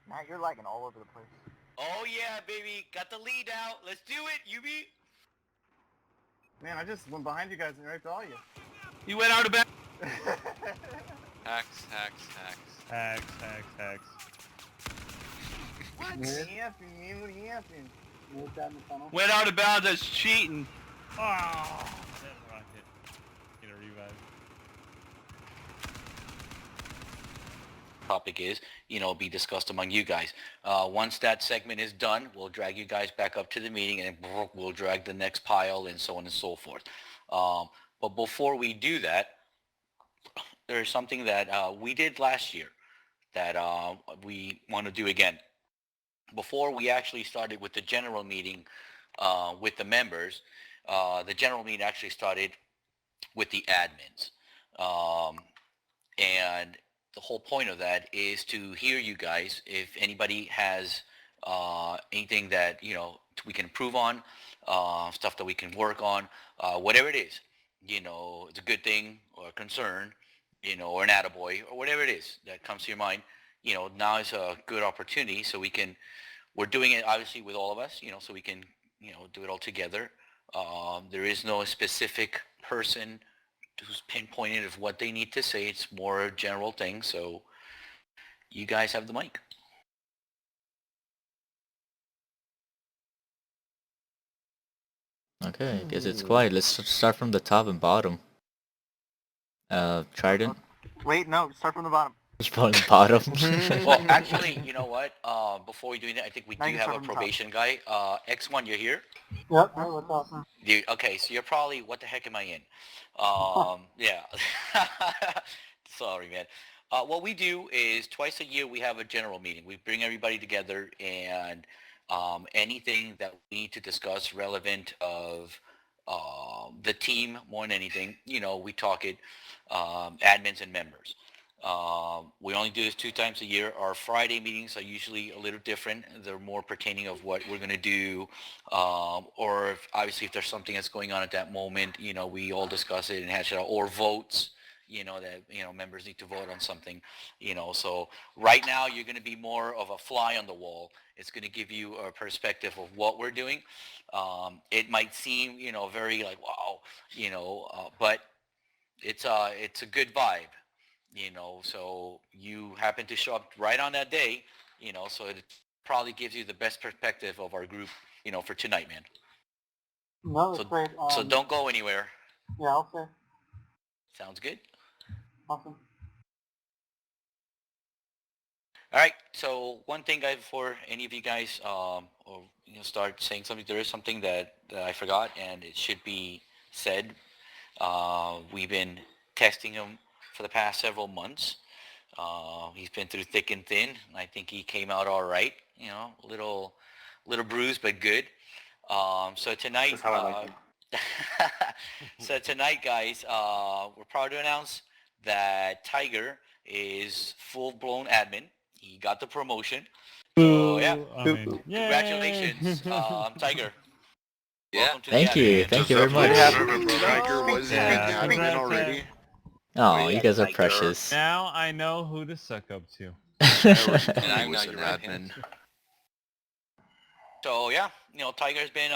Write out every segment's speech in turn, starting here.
Matt, you're lagging all over the place. Oh yeah, baby, got the lead out. Let's do it, Yubi. Man, I just went behind you guys and raped all you. You went out of bounds. Hacks. What? What happened, man? What happened? Move down the tunnel. Went out of bounds. That's cheating. Oh, that rocket. Get a revive. Topic is, be discussed among you guys. Once that segment is done, we'll drag you guys back up to the meeting, and we'll drag the next pile, and so on and so forth. But before we do that, there's something that we did last year that we want to do again. Before we actually started with the general meeting with the members, the general meeting actually started with the admins. And the whole point of that is to hear you guys. If anybody has anything that, we can improve on, stuff that we can work on, whatever it is, it's a good thing or a concern, or an attaboy or whatever it is that comes to your mind, now is a good opportunity so we're doing it obviously with all of us, so we can, do it all together. There is no specific person who's pinpointed of what they need to say. It's more a general thing. So you guys have the mic. Okay, I guess it's quiet. Let's start from the top and bottom. Trident? Wait, no, start from the bottom. From the bottom. Well, actually, you know what? Before we do that, I think we Now do you have start a from the top. probation guy. X1, you're here? Yep. Hey, what's up? Okay, so you're probably, what the heck am I in? Yeah. Sorry, man. What we do is twice a year we have a general meeting. We bring everybody together, and anything that we need to discuss relevant of the team more than anything, we talk it, admins and members. We only do this 2 times a year. Our Friday meetings are usually a little different. They're more pertaining of what we're going to do, or obviously if there's something that's going on at that moment, we all discuss it and hash it out, or votes, that, members need to vote on something, so right now you're going to be more of a fly on the wall. It's going to give you a perspective of what we're doing. It might seem, very like, wow, but it's a good vibe. So you happen to show up right on that day, so it probably gives you the best perspective of our group, for tonight, man. No, that's great. So don't go anywhere. Yeah, I'll say. Sounds good. Awesome. All right. So one thing, guys, before any of you guys, start saying something, there is something that I forgot, and it should be said. We've been testing him for the past several months. He's been through thick and thin, and I think he came out all right. A little bruised, but good. So tonight, That's how I like him. so tonight, guys, we're proud to announce that Tiger is full-blown admin. He got the promotion. So yeah, I mean, congratulations, Tiger. Yeah. Welcome to Thank the you. admin. Thank you very much. Tiger was Yeah, admin exactly. already. Oh, you Yeah, guys are Tiger. precious. Now I know who to suck up to. And I Now was you're an right, admin. So yeah, Tiger's been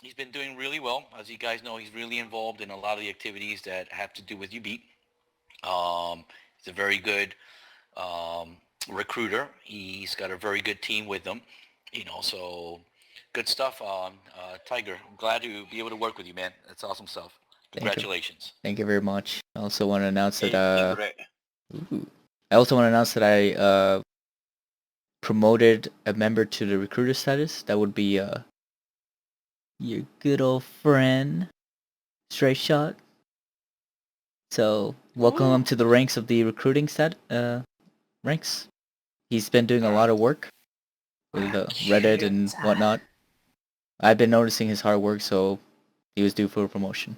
he's been doing really well. As you guys know, he's really involved in a lot of the activities that have to do with UBeat. He's a very good recruiter. He's got a very good team with him. So good stuff. Tiger, I'm glad to be able to work with you, man. That's awesome stuff. Thank you. Congratulations. Thank you very much. I also want to announce that Great. I also want to announce that I promoted a member to the recruiter status. That would be your good old friend, Straight Shot. So welcome him to the ranks of the recruiting ranks. He's been doing a lot of work with Reddit and whatnot. I've been noticing his hard work, so he was due for a promotion.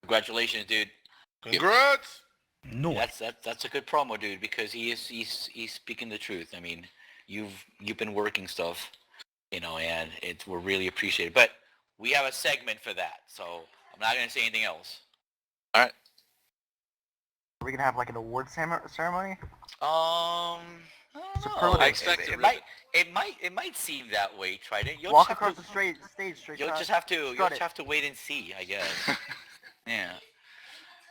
Congratulations, dude. Congrats! No. That's a good promo, dude, because he's speaking the truth. I mean, you've been working stuff, and we're really appreciated. But we have a segment for that, so I'm not gonna say anything else. All right. we gonna have like an award ceremony? I don't know. Superlative. I expect it, a might, it might seem that way, Trident. You'll Walk just across have the to, stage, straight you'll shot. just have to, you'll Strut just it. have to wait and see, I guess. Yeah.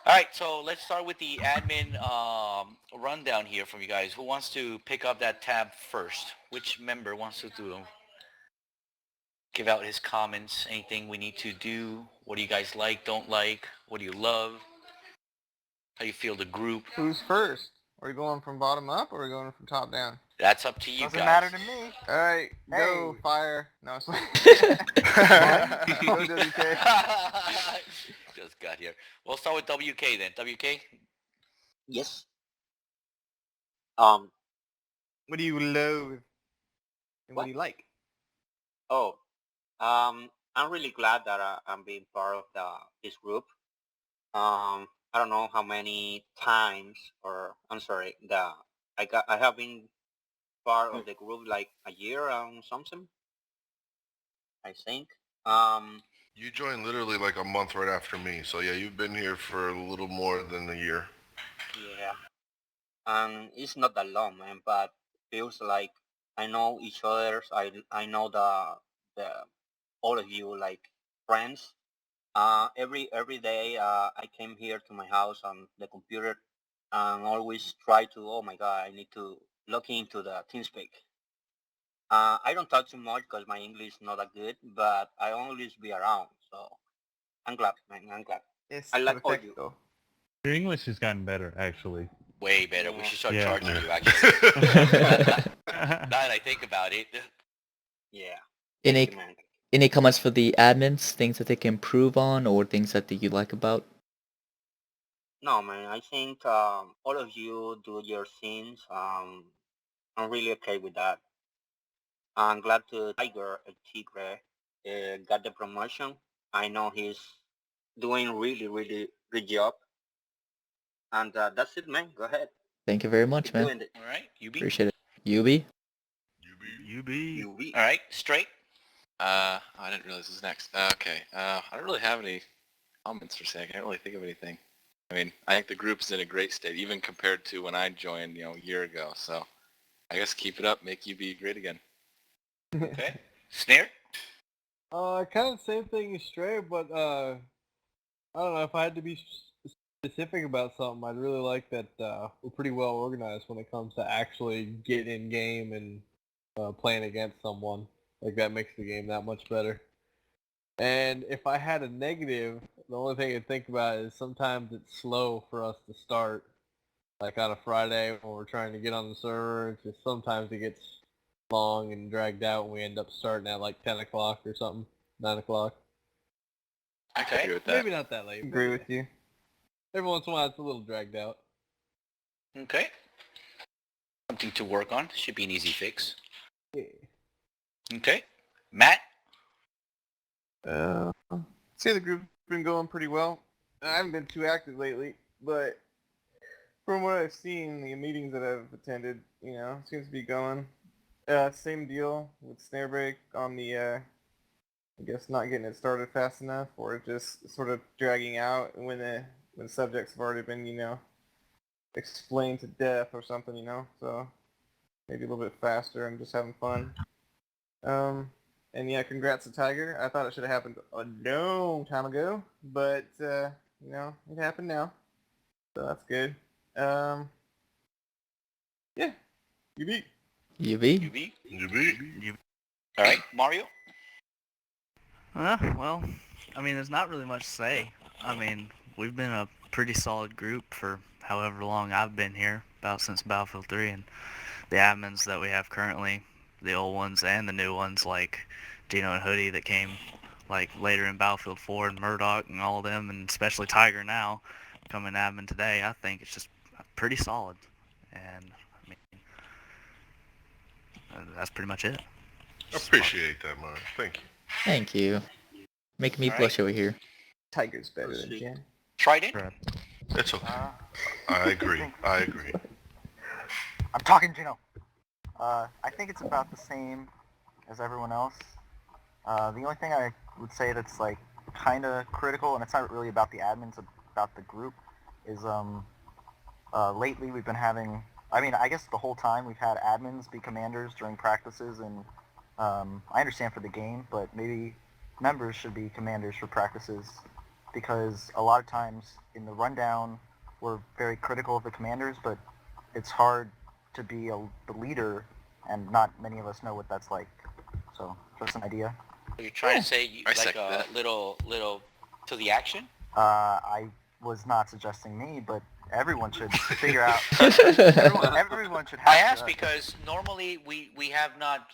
All right, so let's start with the admin rundown here from you guys. Who wants to pick up that tab first? Which member wants to give out his comments? Anything we need to do? What do you guys like, don't like? What do you love? How do you feel the group? Who's first? Are we going from bottom up or are we going from top down? That's up to you Doesn't guys. matter to me. Alright, go Hey. fire. No, it's Go WK. Just got here. We'll start with WK then. WK? Yes. What do you loathe? And what do you like? Oh, I'm really glad that I'm being part of this group. I don't know how many times, or I'm sorry, I have been part of the group like a year and something. I think. You joined literally like a month right after me, so yeah, you've been here for a little more than a year. Yeah. And it's not that long, man, but feels like I know each other's. I know the all of you like friends. Every day I came here to my house on the computer and always try to, oh my god, I need to look into the TeamSpeak. I don't talk too much because my English is not that good, but I always be around, so I'm glad, man, I'm glad. It's I like all you. perfecto. Your English has gotten better, actually. Way better. We Yeah. should start Yeah. charging you, actually. Now that I think about it. Yeah, Any thank you, man. any comments for the admins? Things that they can improve on, or things that you like about? No, man, I think all of you do your things. I'm really okay with that. I'm glad to Tiger Tigre got the promotion. I know he's doing really good job. And that's it, man. Go ahead. Thank you very much, Keep man. doing it. All right, UB. Appreciate it. Yubi? You be. You be. All right, straight. I didn't realize this was next. Okay. I don't really have any comments per se. I can't really think of anything. I mean, I think the group's in a great state, even compared to when I joined, a year ago. So, I guess keep it up, make you be great again. Okay. Snare. Kind of same thing as Stray, but I don't know if I had to be specific about something. I'd really like that we're pretty well organized when it comes to actually getting in game and playing against someone. Like that makes the game that much better. And if I had a negative, the only thing I'd think about is sometimes it's slow for us to start. Like on a Friday when we're trying to get on the server, it's just sometimes it gets long and dragged out and we end up starting at like 10 o'clock or something, 9 o'clock. I can Okay. agree with that. Maybe not that late. Agree with you. Every once in a while it's a little dragged out. Okay. Something to work on. Should be an easy fix. Yeah. Okay. Matt. Say the group's been going pretty well. I haven't been too active lately, but from what I've seen, the meetings that I've attended, seems to be going. Same deal with Snarebreak on the, I guess not getting it started fast enough, or just sort of dragging out when subjects have already been, explained to death or something, so maybe a little bit faster and just having fun. And yeah, congrats to Tiger. I thought it should have happened a long time ago, but, it happened now, so that's good. Yeah, you beat. Yubi? UB. You beat. All right, Mario. Well, I mean, there's not really much to say. I mean, we've been a pretty solid group for however long I've been here, about since Battlefield 3, and the admins that we have currently, the old ones and the new ones, like Gino and Hoodie that came like later in Battlefield 4 and Murdoch and all of them, and especially Tiger now, becoming admin today, I think it's just pretty solid. And, I mean, that's pretty much it. Appreciate that, man. Thank you. Thank you. Making me All blush over here. Tiger's better than Sweet. Jen. Trident. It's okay. Uh, I agree. I agree. I'm talking Gino. I think it's about the same as everyone else. The only thing I would say that's like kind of critical, and it's not really about the admins, it's about the group, is lately we've been having, I mean, I guess the whole time we've had admins be commanders during practices, and I understand for the game, but maybe members should be commanders for practices, because a lot of times in the rundown we're very critical of the commanders, but it's hard to be the leader, and not many of us know what that's like. So just an idea. Are you trying to say I like second a that. little to the action? I was not suggesting me, but everyone should figure out. Everyone should have. I asked to- because normally we have not,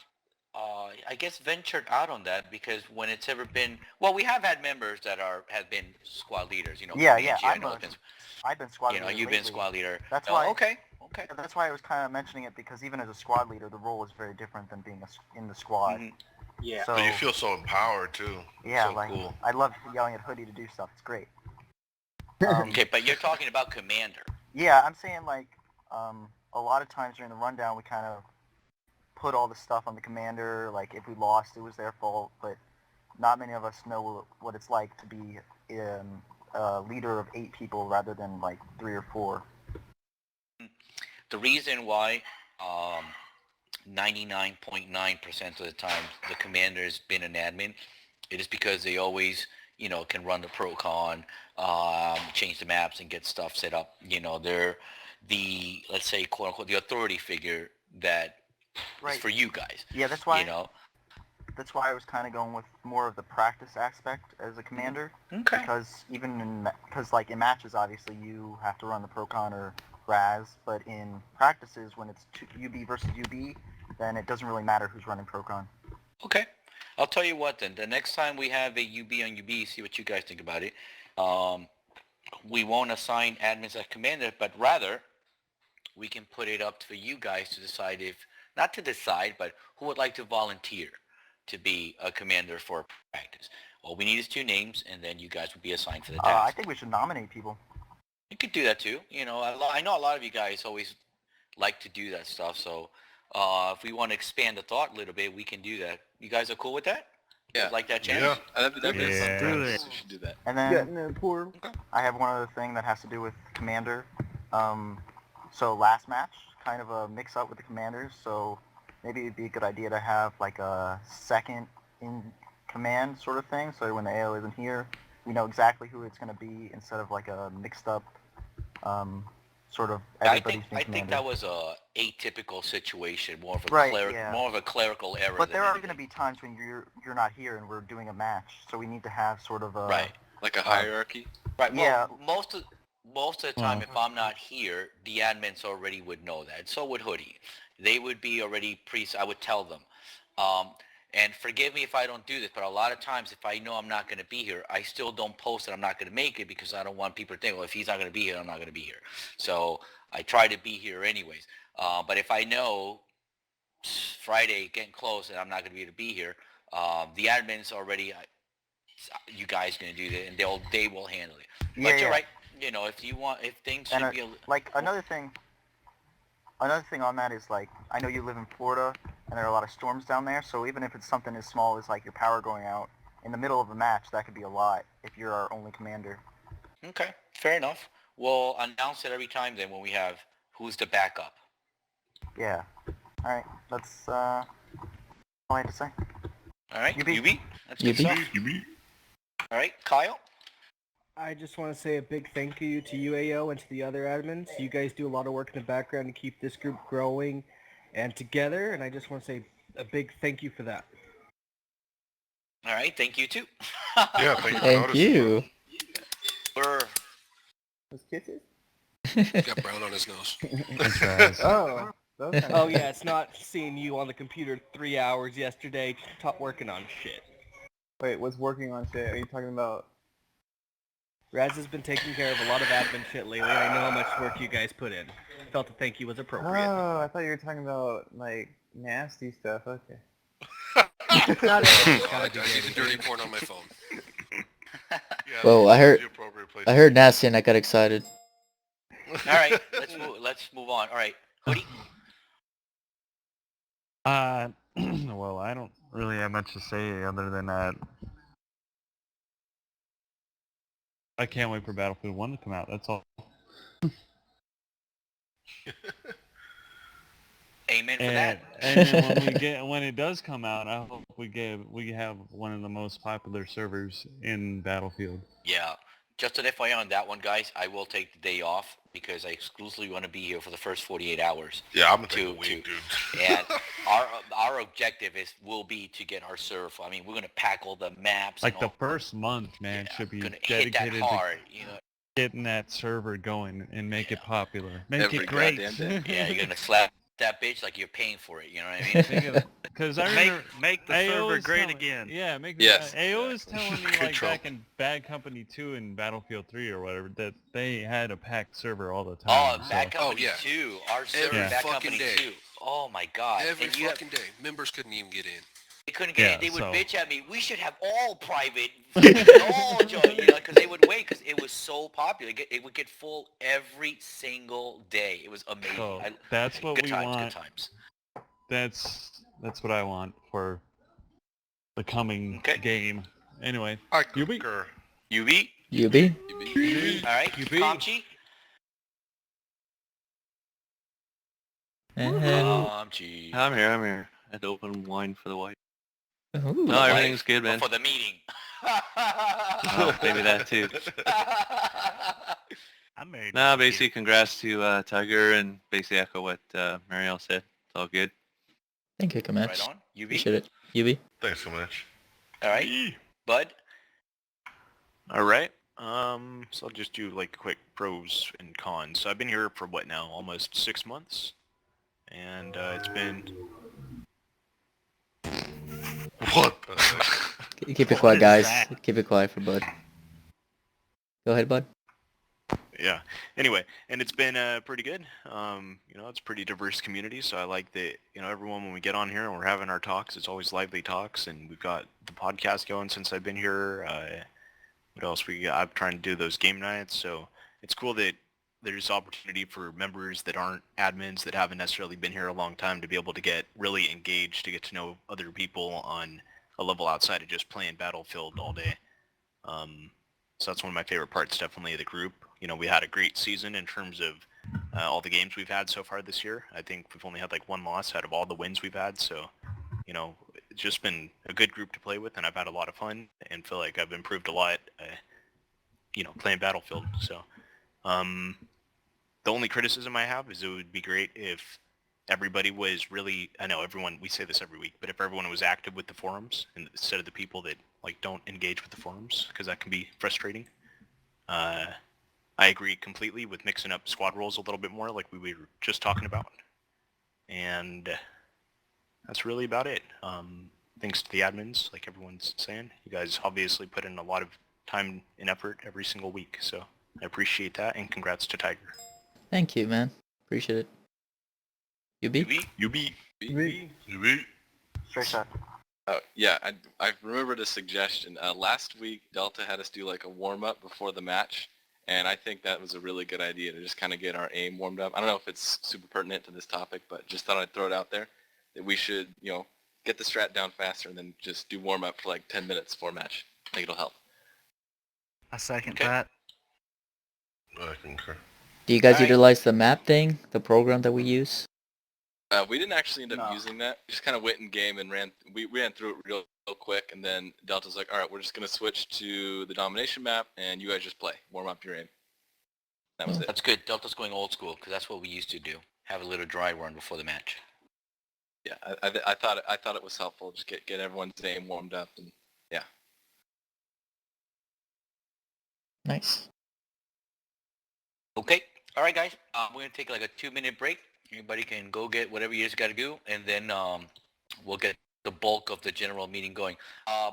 I guess, ventured out on that, because when it's ever been, well, we have had members that have been squad leaders. You know, Yeah, me yeah. and G, I know it's been, I've been squad you know, leader you've been lately. squad leader. That's Oh, why. okay. Yeah, that's why I was kind of mentioning it, because even as a squad leader, the role is very different than being in the squad. Mhm. Yeah. So But you feel so empowered too. yeah, so like cool. I love yelling at Hoodie to do stuff. It's great. Okay, but you're talking about commander. Yeah, I'm saying like a lot of times during the rundown we kind of put all the stuff on the commander. Like if we lost, it was their fault. But not many of us know what it's like to be a leader of 8 people rather than like 3 or 4. The reason why 99.9% of the time the commander's been an admin, it is because they always, you know, can run the ProCon, change the maps and get stuff set up. You know, they're the, let's say, quote unquote, the authority figure that is Right. for you guys. Yeah, that's why. You know. That's why I was kind of going with more of the practice aspect as a commander. Okay. Because because like in matches, obviously you have to run the Procon or Raz, but in practices when it's UB versus UB, then it doesn't really matter who's running Procon. Okay. I'll tell you what then. The next time we have a UB on UB, see what you guys think about it. We won't assign admins as commander, but rather we can put it up for you guys to decide not to decide, but who would like to volunteer to be a commander for practice. All we need is 2 names, and then you guys will be assigned for the task. I think we should nominate people. You could do that too. You know, I know a lot of you guys always like to do that stuff, so if we want to expand the thought a little bit, we can do that. You guys are cool with that? You Yeah. guys like that chance? Yeah. That'd be a fun Yeah. time. Do it. We should do that. And then Getting in poor. I have one other thing that has to do with commander. So last match, kind of a mix up with the commanders, so maybe it'd be a good idea to have like a second in command sort of thing, so when the AO isn't here, we know exactly who it's going to be instead of like a mixed up sort of everybody's I think that was a atypical situation, more of a Right, yeah. more of a clerical error. But than there are anything. going to be times when you're not here and we're doing a match, so we need to have sort of a Right. Like a hierarchy. Right. Well, Yeah. most of the time, if I'm not here, the admins already would know that. So would Hoodie. They would be already I would tell them. And forgive me if I don't do this, but a lot of times, if I know I'm not going to be here, I still don't post that I'm not going to make it, because I don't want people to think, well, if he's not going to be here, I'm not going to be here. So I try to be here anyways. But if I know Friday getting close and I'm not going to be able to be here, the admins already, you guys going to do that, and they will handle it. But Yeah, you're yeah. right. You know, if things And should be like another thing on that is like, I know you live in Florida and there are a lot of storms down there, so even if it's something as small as like your power going out in the middle of a match, that could be a lot if you're our only commander. Okay, fair enough. We'll announce it every time then when we have who's the backup. Yeah. All right, that's all I had to say. All right, UB. UB? That's good UB. stuff. All right, Kyle? I just want to say a big thank you to UAO and to the other admins. You guys do a lot of work in the background to keep this group growing and together, and I just want to say a big thank you for that. All right, thank you too. Yeah, thank you. for Thank noticing. you. We're Those kisses? Got brown on his nose. Oh. That was kinda Oh yeah, it's not seeing you on the computer 3 hours yesterday working on shit. Wait, what's working on shit? Are you talking about? Raz has been taking care of a lot of admin shit lately, and I know how much work you guys put in. Felt the thank you was appropriate. Oh, I thought you were talking about like nasty stuff. Okay. Not everything's I gotta be see the dirty. dirty porn on my phone. Yeah, Whoa, that's I heard- the appropriate place I to heard be. nasty and I got excited. all right. Let's move on. All right, Hoodie. Well, I don't really have much to say other than that. I can't wait for Battlefield 1 to come out. That's all. Amen for And, that. and then when it does come out, I hope we have one of the most popular servers in Battlefield. Yeah. Just an FYI on that one, guys. I will take the day off because I exclusively want to be here for the first 48 hours. Yeah, I'm gonna take a week, dude. And our objective will be to get our serve. I mean, we're gonna pack all the maps. Like and the all, first month, man, should be gonna hit that dedicated hard. to You know. getting that server going and make it popular. Make Every it great. goddamn day. Yeah, you're gonna slap that bitch like you're paying for it. You know what I mean? Because I remember Make the AO server is great telling- again. Yeah, make Yes, AO is telling me Good like trope. back in Bad Company 2 and Battlefield 3 or whatever that they had a packed server all the Oh, time. so- Bad Company yeah. 2. Our server, Every Bad fucking Company day. 2. Oh my god. Every And you fucking day. Members couldn't even get in. They couldn't get Yeah, it. They would so- bitch at me. We should have all private, all joint, because they would wait because it was so popular. It would get full every single day. It was amazing. So that's what good we times, want. Good times. That's what I want for the coming game. Anyway, I UB. concur. UB? UB? All right. Comchi? Comchi. I'm here. Had to open wine for the wife. Ooh. No, everything's good, man. For the meeting. Oh, maybe that too. I'm married. No, basically, congrats to Tiger and basically echo what Mariel said. It's all good. Thank you, Comanche. Right on. UB? Appreciate it. UB? Thanks so much. All right. Bud? All right. So I'll just do like quick pros and cons. So I've been here for what now? Almost 6 months. And it's been... What the heck? Keep it quiet, guys. Keep it quiet for Bud. Go ahead, Bud. Yeah. Anyway, and it's been pretty good. You know, it's a pretty diverse community, so I like that, you know, everyone when we get on here and we're having our talks, it's always lively talks, and we've got the podcast going since I've been here. What else we got? I'm trying to do those game nights, so it's cool that there's opportunity for members that aren't admins that haven't necessarily been here a long time to be able to get really engaged, to get to know other people on a level outside of just playing Battlefield all day. So that's one of my favorite parts, definitely, of the group. You know, we had a great season in terms of all the games we've had so far this year. I think we've only had like one loss out of all the wins we've had. So, you know, it's just been a good group to play with, and I've had a lot of fun and feel like I've improved a lot, you know, playing Battlefield. So, the only criticism I have is it would be great if everybody was really, I know everyone, we say this every week, but if everyone was active with the forums instead of the people that like don't engage with the forums, because that can be frustrating. I agree completely with mixing up squad roles a little bit more like we were just talking about. And that's really about it. Thanks to the admins, like everyone's saying. You guys obviously put in a lot of time and effort every single week, so I appreciate that, and congrats to Tiger. Thank you, man. Appreciate it. UB? UB. Straight shot. Oh, yeah, I remembered a suggestion. Last week, Delta had us do like a warm-up before the match, and I think that was a really good idea to just kind of get our aim warmed up. I don't know if it's super pertinent to this topic, but just thought I'd throw it out there that we should, you know, get the strat down faster and then just do warm-up for like 10 minutes before match. I think it'll help. I second that. I concur. Do you guys Alright. utilize the map thing, the program that we use? We didn't actually end up using that. We just kind of went in game and we ran through it real quick, and then Delta's like, all right, we're just going to switch to the domination map, and you guys just play. Warm up your aim. That was it. That's good. Delta's going old school because that's what we used to do. Have a little dry run before the match. Yeah, I thought it was helpful. Just get everyone's aim warmed up, and yeah. Nice. Okay. All right, guys. We're going to take like a 2-minute break. Everybody can go get whatever you just got to do, and then we'll get the bulk of the general meeting going.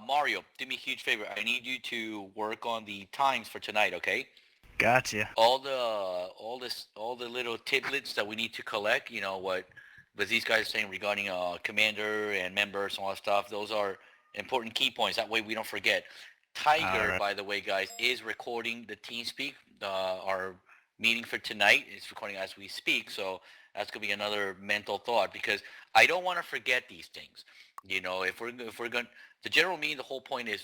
Mario, do me a huge favor. I need you to work on the times for tonight, okay? Gotcha. All the little tidbits that we need to collect, you know, what these guys are saying regarding commander and members and all that stuff, those are important key points. That way we don't forget. Tiger, Alright. by the way, guys, is recording the TeamSpeak. Our meeting for tonight is recording as we speak, so that's gonna be another mental thought because I don't want to forget these things. You know, if we're going, the general meeting, the whole point is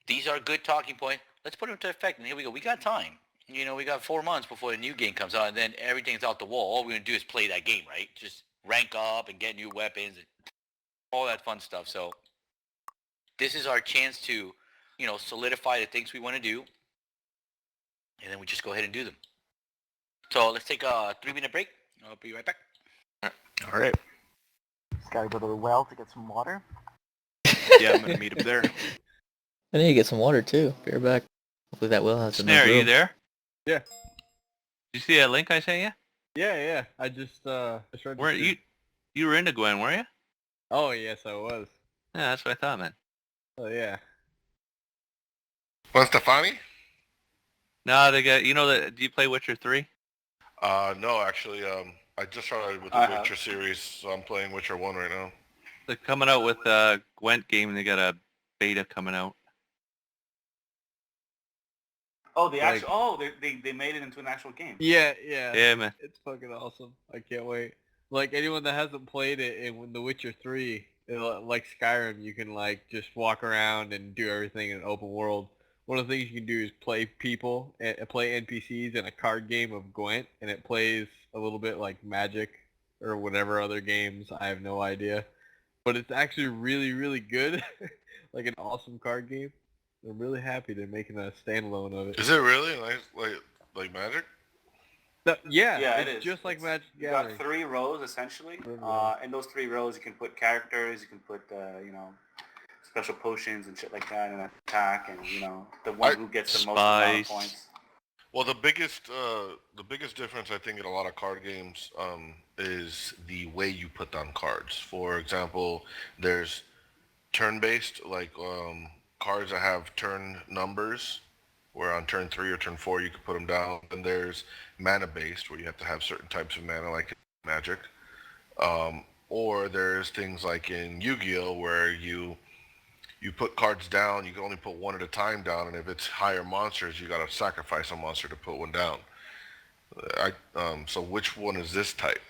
these are good talking points. Let's put them into effect, and here we go. We got time. You know, we got 4 months before the new game comes out, and then everything's out the wall. All we're gonna do is play that game, right? Just rank up and get new weapons, and all that fun stuff. So this is our chance to, you know, solidify the things we want to do, and then we just go ahead and do them. So let's take a 3-minute break. I'll be right back. All right. Just gotta go to the well to get some water. Yeah, I'm gonna meet him there. I need to get some water too. Be right back. Hopefully that well has enough Snare, are you room. there? Yeah. Did you see that link I sent you? Yeah. I just read. Were you were into Gwen, were you? Oh yes, I was. Yeah, that's what I thought, man. Oh yeah. Gwen Stefani? No, they got. You know that? Do you play Witcher 3? No, actually, I just started with the Witcher series, so I'm playing Witcher 1 right now. They're coming out with Gwent game, and they got a beta coming out. Oh, the Like- actual. Oh, they made it into an actual game. Yeah. Yeah, man. It's fucking awesome. I can't wait. Like anyone that hasn't played it in The Witcher 3, like Skyrim, you can like just walk around and do everything in an open world. One of the things you can do is play people, play NPCs in a card game of Gwent, and it plays a little bit like Magic or whatever other games. I have no idea, but it's actually really, really good. Like an awesome card game. I'm really happy they're making a standalone of it. Is it really nice, like Magic? Yeah, it it's is. just like Magic You Gathering. got 3 rows essentially. In those 3 rows, you can put characters, you can put special potions and shit like that, and attack, and the one who gets the most amount of points. Well, the biggest difference I think in a lot of card games is the way you put down cards. For example, there's turn-based, like cards that have turn numbers, where on turn 3 or turn 4 you can put them down. And there's mana-based, where you have to have certain types of mana, like Magic. Or there's things like in Yu-Gi-Oh, where you put cards down, you can only put one at a time down, and if it's higher monsters, you gotta sacrifice a monster to put one down. So which one is this type?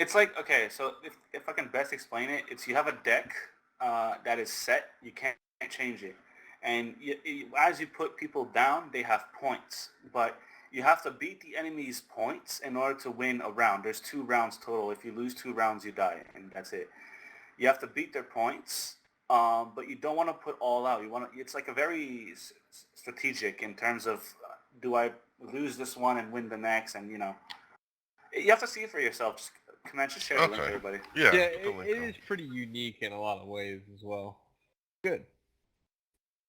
It's like, okay, so if I can best explain it, it's you have a deck that is set, you can't change it. And as you put people down, they have points. But you have to beat the enemy's points in order to win a round. There's 2 rounds total. If you lose 2 rounds, you die, and that's it. You have to beat their points, but you don't want to put all out. It's like a very strategic in terms of, do I lose this one and win the next? And, you have to see it for yourself. Just share the link to everybody. Yeah, it is pretty unique in a lot of ways as well. Good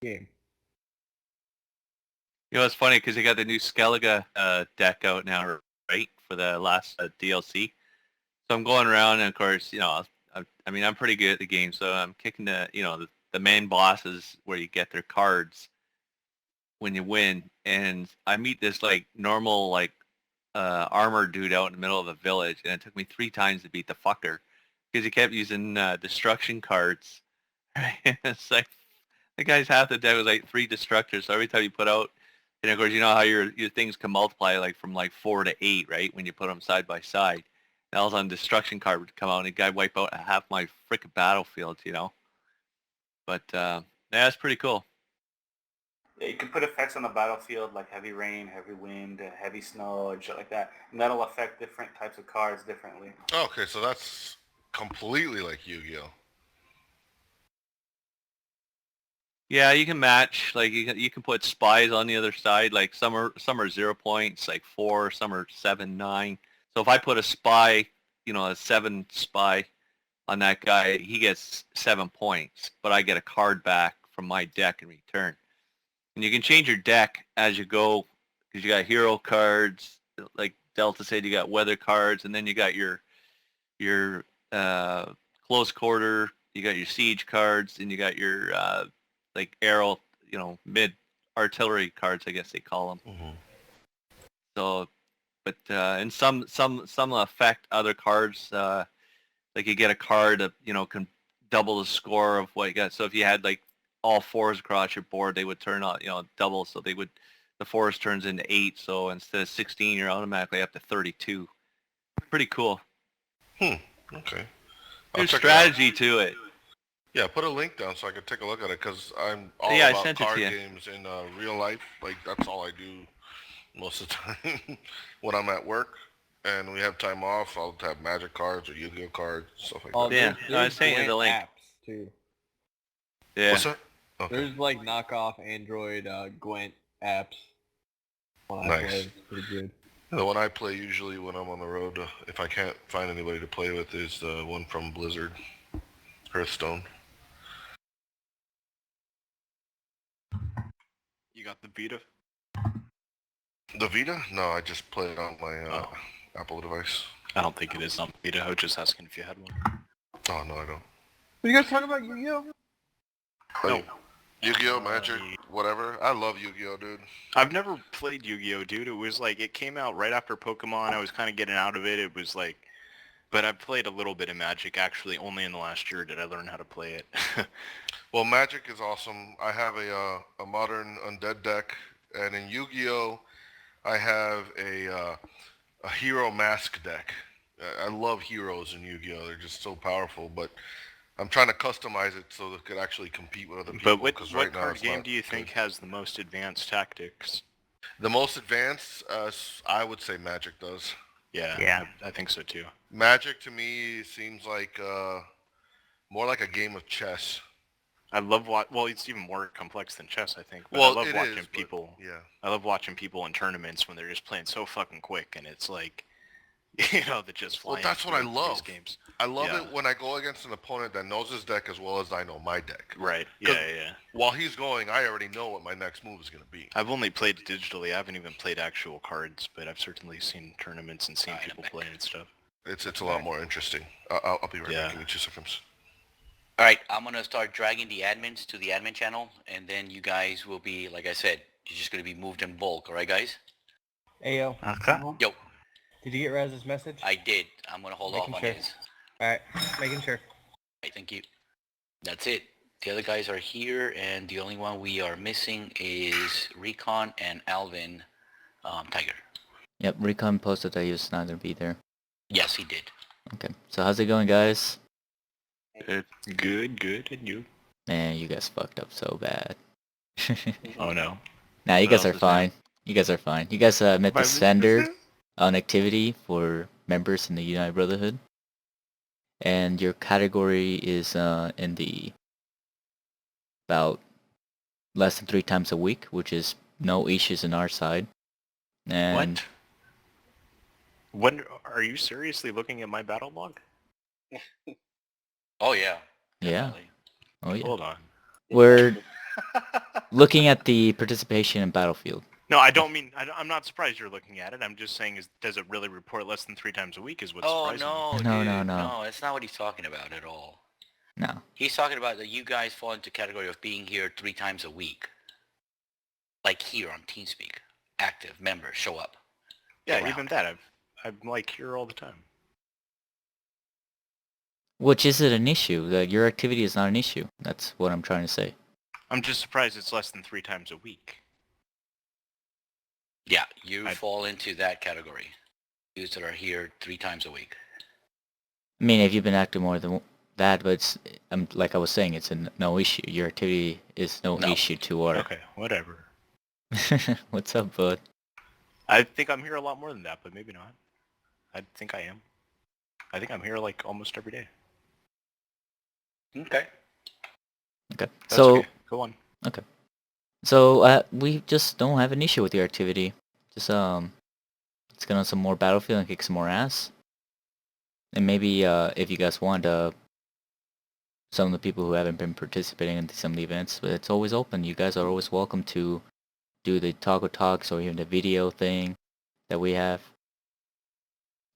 game. You know, it's funny because they got the new Skellige deck out now, right, for the last DLC. So I'm going around, and of course, I'm pretty good at the game, so I'm kicking the main bosses where you get their cards when you win, and I meet this like normal armor dude out in the middle of a village, and it took me 3 times to beat the fucker because he kept using destruction cards. It's like the guy's half the deck was like 3 destructors, so every time you put out, and of course you know how your things can multiply like from like 4 to 8, right, when you put them side by side. And all of a sudden, destruction card would come out, and a guy wipe out half my frickin' battlefield, But yeah, that's pretty cool. Yeah, you can put effects on the battlefield like heavy rain, heavy wind, heavy snow, and shit like that. And that'll affect different types of cards differently. Okay, so that's completely like Yu-Gi-Oh. Yeah, you can match. Like you can put spies on the other side. Like some are 0 points, like 4. Some are 7, 9. So if I put a spy, a 7 spy on that guy, he gets 7 points, but I get a card back from my deck in return. And you can change your deck as you go, because you got hero cards, like Delta said, you got weather cards, and then you got your close quarter, you got your siege cards, and you got your like arrow, mid artillery cards, I guess they call them. Mm-hmm. So. But and some affect other cards. Like you get a card that can double the score of what you got. So if you had like all 4s across your board, they would turn out double. So the 4s turns into 8. So instead of 16, you're automatically up to 32. Pretty cool. Okay. There's strategy to it. Yeah, put a link down so I can take a look at it because I'm all Yeah, I about sent it to card you. games in real life. Like that's all I do most of the time when I'm at work and we have time off. I'll have Magic cards or Yu-Gi-Oh cards, stuff like Oh, that. Yeah, there's, I there's sent you the Gwent link. apps too. Yeah. What's that? Okay. There's like knockoff Android Gwent apps. When I Nice. play, it's pretty good. The one I play usually when I'm on the road, if I can't find anybody to play with, is the one from Blizzard, Hearthstone. You got the Vita? The Vita? No, I just play it on my Apple device. I don't think it is on Vita. I was just asking if you had one. Oh, no, I don't. Are you guys talking about Yu-Gi-Oh? No. Yu-Gi-Oh, Magic, whatever. I love Yu-Gi-Oh, dude. I've never played Yu-Gi-Oh, dude. It was like, it came out right after Pokemon. I was kind of getting out of it. It was like, but I've played a little bit of Magic. Actually, only in the last year did I learn how to play it. Well, Magic is awesome. I have a modern undead deck, and in Yu-Gi-Oh, I have a hero mask deck. I love heroes in Yu-Gi-Oh. They're just so powerful, but I'm trying to customize it so it could actually compete with other people. But what 'cause right now card it's game not do you good. think has the most advanced tactics? The most advanced, I would say Magic does. Yeah. I think so too. Magic to me seems like more like a game of chess. I love well, it's even more complex than chess, I think. But Well, I love it watching is, but people. yeah. I love watching people in tournaments when they're just playing so fucking quick, and it's like, you know, they're just Well, flying. that's what I through love. These games. I love Yeah. it when I go against an opponent that knows his deck as well as I know my deck. Right. 'Cause Yeah. While he's going, I already know what my next move is going to be. I've only played digitally. I haven't even played actual cards, but I've certainly seen tournaments and seen people play and stuff. It's a lot more interesting. I'll be right Yeah. back. Give me 2 seconds. All right, I'm going to start dragging the admins to the admin channel, and then you guys will be, like I said, you're just going to be moved in bulk. All right, guys? Ayo. Okay. Yo, Did you get Raz's message? I did. I'm going to hold Making off on sure. his. Alright, making sure. Right, thank you. That's it. The other guys are here, and the only one we are missing is Recon and Alvin Tiger. Yep, Recon posted that he was not gonna be there. Yes, he did. Okay, so how's it going, guys? Good, and you? Man, you guys fucked up so bad. Oh no. Nah, you guys Well, are fine. You guys are fine. You guys met the I missed standard it? on activity for members in the United Brotherhood. And your category is in the about less than 3 times a week, which is no issues on our side. And What? When are you seriously looking at my battle log? Oh, yeah. yeah. Definitely. Oh yeah. Hold on. We're looking at the participation in Battlefield. No, I don't mean. I'm not surprised you're looking at it. I'm just saying, does it really report less than 3 times a week? Is what's Oh, surprising. no, No, dude. no, no. No, that's not what he's talking about at all. No. He's talking about that you guys fall into category of being here 3 times a week. Like here on TeamSpeak. Active members show up. Yeah, around. even that. I'm like here all the time. Which isn't an issue. Your activity is not an issue. That's what I'm trying to say. I'm just surprised it's less than 3 times a week. Yeah, you fall into that category. Those that are here 3 times a week. I mean, if you've been active more than that, but it's, like I was saying, it's no issue. Your activity is no issue to our... Okay, whatever. What's up, bud? I think I'm here a lot more than that, but maybe not. I think I am. I think I'm here like almost every day. Okay. Okay. That's So... okay. Go on. Okay. So, we just don't have an issue with your activity. Just, let's get on some more Battlefield and kick some more ass. And maybe, if you guys want, some of the people who haven't been participating in some of the events, but it's always open. You guys are always welcome to do the Taco Talks or even the video thing that we have.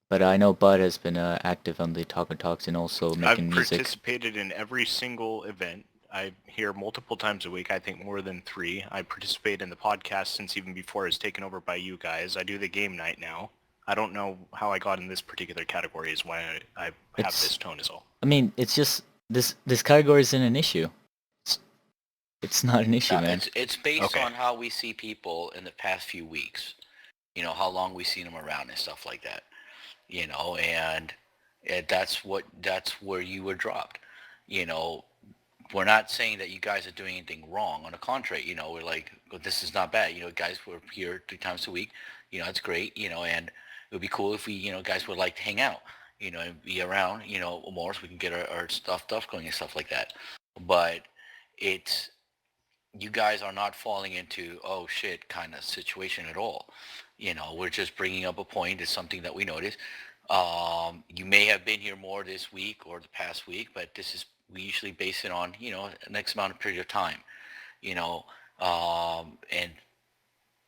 But I know Bud has been active on the Taco Talks and also making I've music. participated in every single event. I'm here multiple times a week, I think more than 3. I participate in the podcast since even before it was taken over by you guys. I do the game night now. I don't know how I got in this particular category is why I have this tone is all. I mean, it's just, this category isn't an issue. It's not an issue, man. It's based on how we see people in the past few weeks. You know, how long we've seen them around and stuff like that. You know, and that's where you were dropped. You know, we're not saying that you guys are doing anything wrong. On the contrary, you know, we're like, well, this is not bad. You know, guys, we're here 3 times a week. You know, it's great. You know, and it would be cool if we, you know, guys would like to hang out, you know, and be around, you know, more so we can get our stuff going and stuff like that. But it's, you guys are not falling into, oh shit, kind of situation at all. You know, we're just bringing up a point. It's something that we noticed. You may have been here more this week or the past week, but this is, we usually base it on, you know, an X amount of period of time, you know, and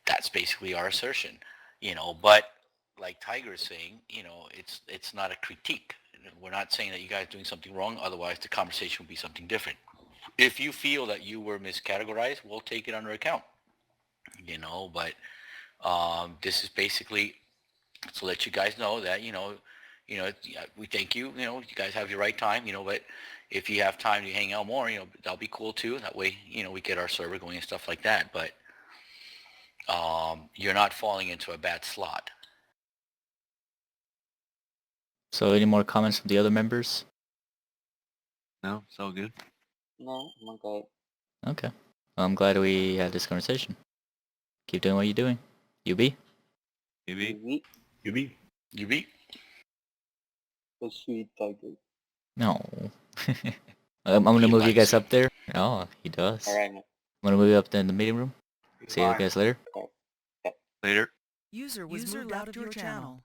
that's basically our assertion, you know. But like Tiger is saying, you know, it's not a critique. We're not saying that you guys are doing something wrong. Otherwise, the conversation would be something different. If you feel that you were miscategorized, we'll take it under account, you know. But this is basically to let you guys know that, you know, we thank you, you know, you guys have your right time, you know, but if you have time to hang out more, you know, that'll be cool too. That way, you know, we get our server going and stuff like that. But you're not falling into a bad slot. So any more comments from the other members? No, it's all good. No, I'm okay. Okay. Well, I'm glad we had this conversation. Keep doing what you're doing. UB? UB? UB? The sweet Tiger. No. I'm gonna move you guys up there. Oh, he does. Alright, man. I'm gonna move you up there in the meeting room. See you guys later. Later. User was moved out of your channel.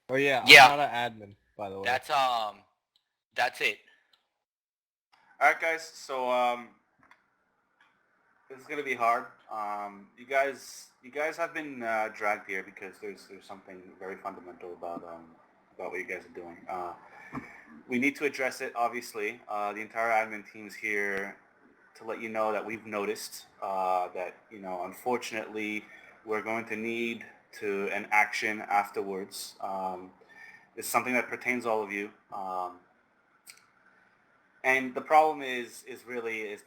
Oh yeah, Yeah. I'm not an admin, by the way. That's it. Alright guys, so this is gonna be hard. You guys have been dragged here because there's something very fundamental about what you guys are doing. We need to address it, obviously. The entire admin team's here to let you know that we've noticed that, you know, unfortunately, we're going to need an action afterwards. It's something that pertains all of you. And the problem is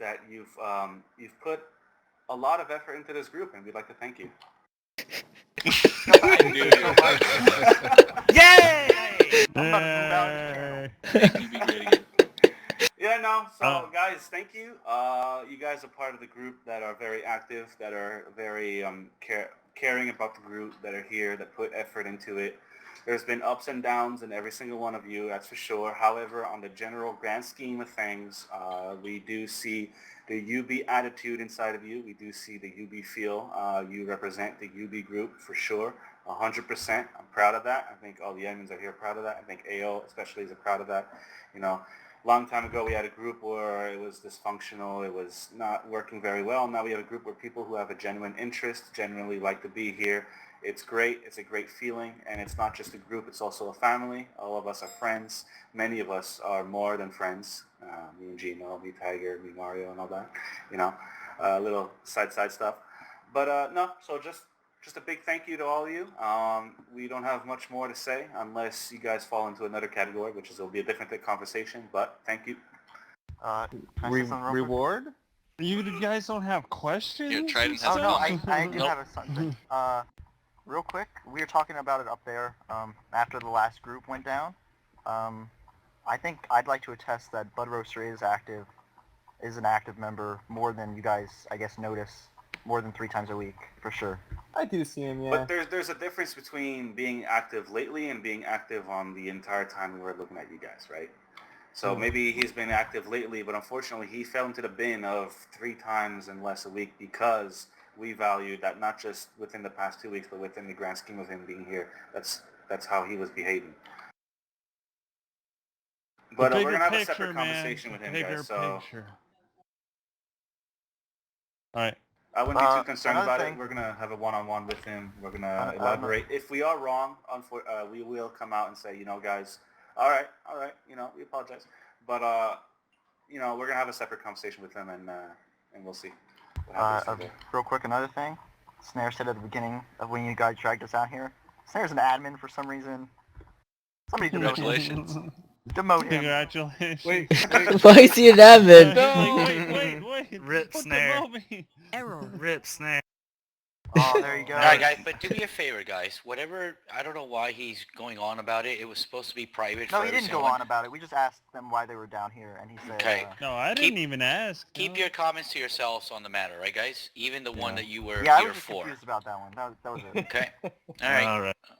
that you've put a lot of effort into this group, and we'd like to thank you. Yay! Yeah, no. So, guys, thank you. You guys are part of the group that are very active, that are very caring about the group, that are here, that put effort into it. There's been ups and downs in every single one of you, that's for sure. However, on the general grand scheme of things, we do see the UB attitude inside of you. We do see the UB feel. You represent the UB group for sure, 100%. I'm proud of that. I think all the admins are here proud of that. I think AO especially is proud of that. You know, long time ago we had a group where it was dysfunctional. It was not working very well. Now we have a group where people who have a genuine interest, genuinely like to be here. It's great. It's a great feeling, and it's not just a group. It's also a family. All of us are friends. Many of us are more than friends. Me and Gino, me Tiger, me Mario, and all that. You know, little side stuff. But no. So just a big thank you to all of you. We don't have much more to say unless you guys fall into another category, which will be a different conversation. But thank you. Reward? You guys don't have questions? Yeah, Trident has Oh no, I do Nope. have something. Real quick, we were talking about it up there after the last group went down. I think I'd like to attest that Bud Roaster is an active member more than you guys, I guess, notice, more than 3 times a week, for sure. I do see him, yeah. But there's a difference between being active lately and being active on the entire time we were looking at you guys, right? So maybe he's been active lately, but unfortunately he fell into the bin of 3 times and less a week because we valued that not just within the past 2 weeks, but within the grand scheme of him being here. That's how he was behaving. But we're gonna have a separate conversation with him, guys. So all right. I wouldn't be too concerned another about thing- it. We're gonna have a one-on-one with him. We're gonna elaborate. If we are wrong, we will come out and say, you know, guys, all right, you know, we apologize. But you know, we're gonna have a separate conversation with him, and we'll see what happens from there. Real quick, another thing. Snare said at the beginning of when you guys dragged us out here. Snare's an admin for some reason. Somebody demote Congratulations. him. Demote him. Congratulations. Wait. Why is he an admin? Wait. Rip Don't Snare. demote me. Error. Rip Snare. Oh, there you go. All right, guys, but do me a favor, guys. Whatever, I don't know why he's going on about it. It was supposed to be private. No, for he didn't go everyone. on about it. We just asked them why they were down here, and he said, Okay. No, I didn't even ask. Keep your comments to yourselves on the matter, right, guys? Even the one that you were yeah, I here was just for. confused about that one. That was it. Okay. All right. All right. All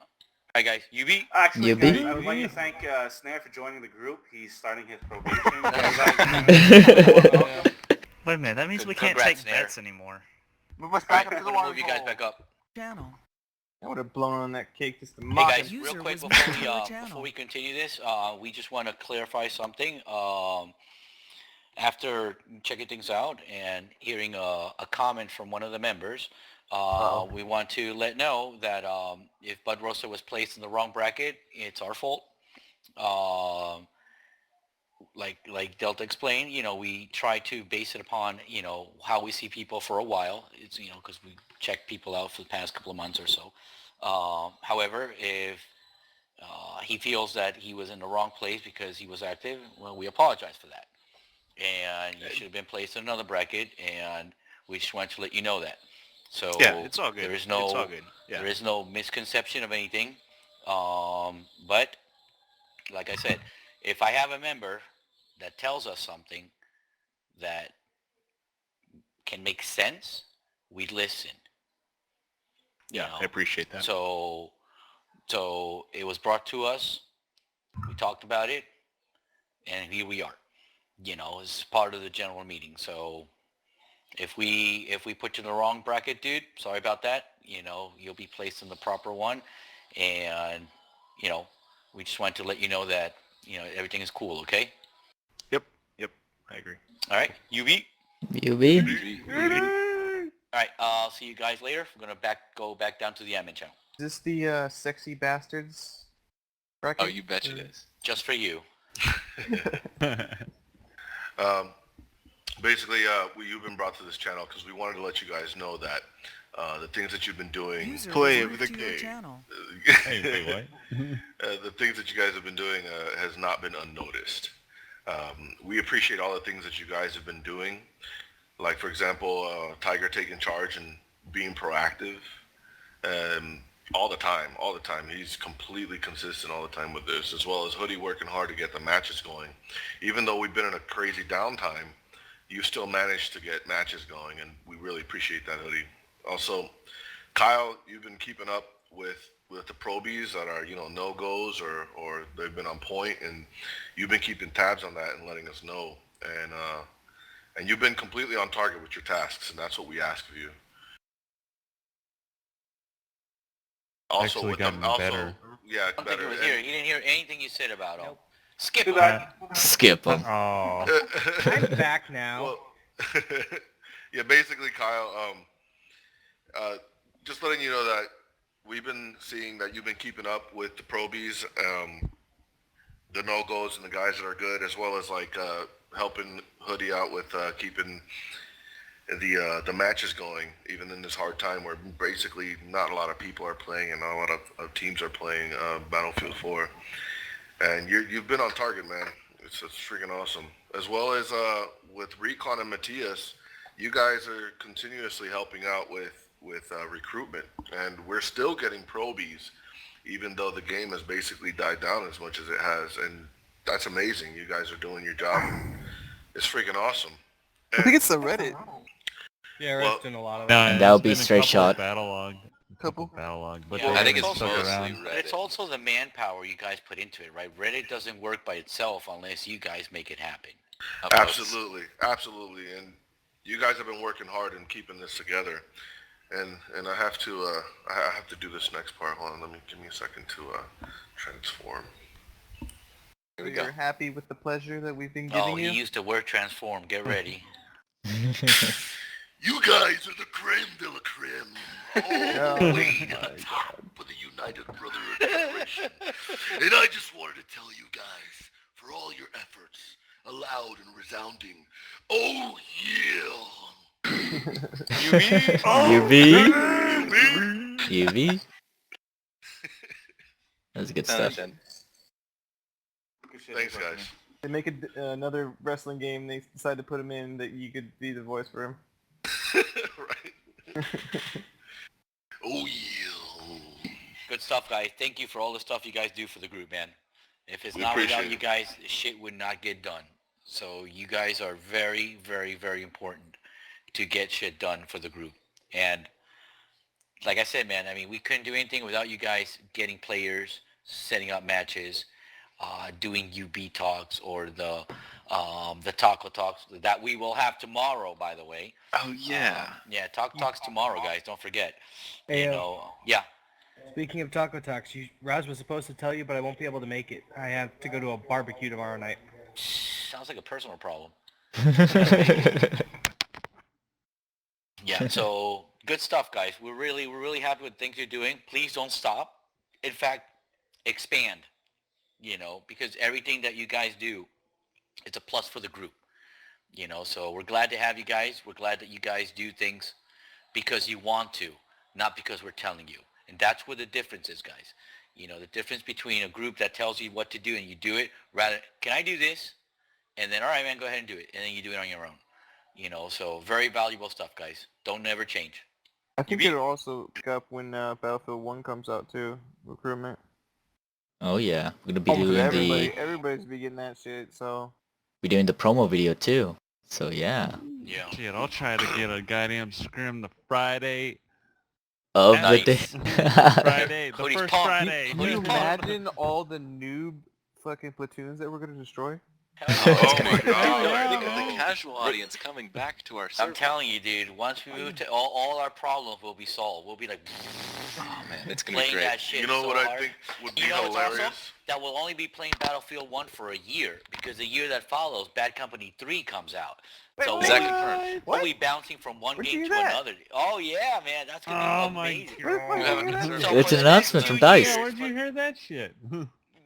right, guys. UB. Actually, You guys, beat? I would like to thank Snare for joining the group. He's starting his probation. Wait a minute, that means we can't Congrats, take Nair. bets anymore. Move us All back right, up to I'm the gonna water move you guys back up. Channel. I would have blown on that cake just to Hey mock guys, him. real User quick was before moved we to your channel. before we continue this, we just want to clarify something. After checking things out and hearing a comment from one of the members, we want to let know that if Bud Rosa was placed in the wrong bracket, it's our fault. Like Delta explained, we try to base it upon, how we see people for a while. It's, because we checked people out for the past couple of months or so. However, if he feels that he was in the wrong place because he was active, well, we apologize for that. And you should have been placed in another bracket, and we just want to let you know that. So Yeah, it's all good. There is no, It's all good. Yeah. There is no misconception of anything. But like I said, if I have a member that tells us something that can make sense, we listen. Yeah, I appreciate that. So it was brought to us. We talked about it, and here we are. As part of the general meeting. So if we put you in the wrong bracket, dude, sorry about that. You'll be placed in the proper one, and we just want to let you know that everything is cool. Okay. Yep, I agree. All right, UB. UB. All right, I'll see you guys later. We're gonna go back down to the admin channel. Is this the sexy bastards bracket? Oh, you betcha it is. Just for you. Basically, you've been brought to this channel because we wanted to let you guys know that the things that you've been doing, User Play was of the moved to your game. channel. Hey, wait, what? the things that you guys have been doing has not been unnoticed. We appreciate all the things that you guys have been doing, like for example, Tiger taking charge and being proactive, all the time. He's completely consistent all the time with this, as well as Hoodie working hard to get the matches going. Even though we've been in a crazy downtime, you still managed to get matches going, and we really appreciate that, Hoodie. Also, Kyle, you've been keeping up with the probies that are, no-goes or they've been on point, and you've been keeping tabs on that and letting us know. And you've been completely on target with your tasks, and that's what we ask of you. Also, Actually with gotten them, better. Yeah, I don't think better. he was here. He didn't hear anything you said about him. Skip Too him. bad. Skip him. Oh. I'm back now. Well, yeah, basically, Kyle, just letting you know that we've been seeing that you've been keeping up with the probies, the no-goes, and the guys that are good, as well as helping Hoodie out with keeping the matches going, even in this hard time where basically not a lot of people are playing and not a lot of teams are playing Battlefield 4. And you've been on target, man. It's freaking awesome. As well as with Recon and Matthias, you guys are continuously helping out with recruitment, and we're still getting probies, even though the game has basically died down as much as it has. And that's amazing. You guys are doing your job. It's freaking awesome. I think it's the Reddit. Yeah, Well- Red's doing a lot of No, that. That would it's be been a straight couple of shot. Battle log. Battle log, but Yeah, they I think haven't it's stuck mostly around. But it's Reddit. also the manpower you guys put into it, right? Reddit doesn't work by itself unless you guys make it happen. Absolutely. And you guys have been working hard and keeping this together. And I have to do this next part. Hold on, give me a second to transform. Here we You're go. happy with the pleasure that we've been Oh, giving he you? used the word transform. Get ready. You guys are the creme de la creme. All the way to the top of the United Brotherhood Federation. And I just wanted to tell you guys, for all your efforts, a loud and resounding, oh yeah! UV. That's good stuff. Thanks, guys. They make another wrestling game, they decide to put him in that you could be the voice for him. Right. Oh yeah. Good stuff, guys. Thank you for all the stuff you guys do for the group, man. If it's We not without appreciate you it. guys, shit would not get done. So you guys are very, very, very important to get shit done for the group. And like I said, man, I mean, we couldn't do anything without you guys getting players, setting up matches, doing UB talks or the taco talks that we will have tomorrow, by the way. Oh yeah. Yeah, talks tomorrow, guys. Don't forget. Hey, You know, yeah. Speaking of Taco Talks, Raz was supposed to tell you, but I won't be able to make it. I have to go to a barbecue tomorrow night. Sounds like a personal problem. Yeah, so good stuff, guys. We're really happy with things you're doing. Please don't stop. In fact, expand. You know, because everything that you guys do, it's a plus for the group. You know, so we're glad to have you guys. We're glad that you guys do things because you want to, not because we're telling you. And that's where the difference is, guys. You know, the difference between a group that tells you what to do and you do it, rather, can I do this? And then, all right, man, go ahead and do it. And then you do it on your own. You know, so very valuable stuff, guys. Don't never change. I think it'll also pick up when Battlefield 1 comes out too. Recruitment. Oh yeah, we're gonna be Almost doing everybody's be getting that shit. So we're doing the promo video too. So yeah. Yeah. Shit, I'll try to get a goddamn scrim the Friday. Of Nice. the Friday, the Hoodie's first pumped. Friday. can you imagine all the noob fucking platoons that we're gonna destroy? Oh my God. god. Think of the casual audience coming back to our server. I'm telling you, dude, once we move to all our problems will be solved. We'll be like Oh man, it's gonna be playing great. that shit You know so what hard. I think would be You know what's hilarious? awesome? That we'll only be playing Battlefield 1 for a year because the year that follows, Bad Company 3 comes out. So Is that confirmed? we'll be bouncing from one Where'd game you to hear that? another. Oh yeah, man, that's gonna Oh be my amazing. You have a concern. So It's for an the next announcement 2 from DICE. years- Yeah, where'd you hear that shit?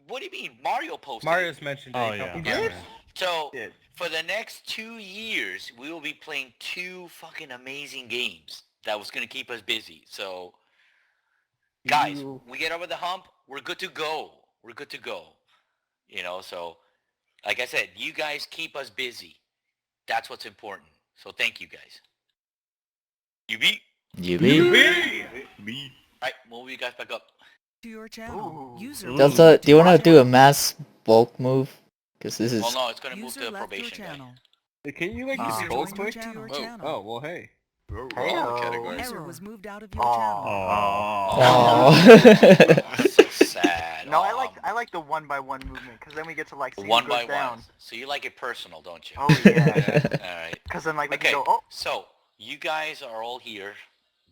What do you mean? Mario posted. Mario's mentioned it Oh a yeah. couple He did? times. So Shit. for the next 2 years, we will be playing 2 fucking amazing games that was gonna keep us busy. So guys, we get over the hump, we're good to go. We're good to go. You know, so like I said, you guys keep us busy. That's what's important. So thank you guys. You beat. You be. Alright, move you guys back up. To your channel. User Ooh. Delta, do you wanna do a mass bulk move? Cause this is Oh no, it's gonna move User to left your probation, guys. channel. Can you like User just roll joined your quick? channel. Oh, oh, well, hey. All the Heyo. categories. Error was moved out of your Aw. channel. Aww. So sad. No, I like the 1-by-1 movement because then we get to like see who one goes by down. one. So you like it personal, don't you? Oh yeah. Alright. Because then like we Okay, can go. Oh, so you guys are all here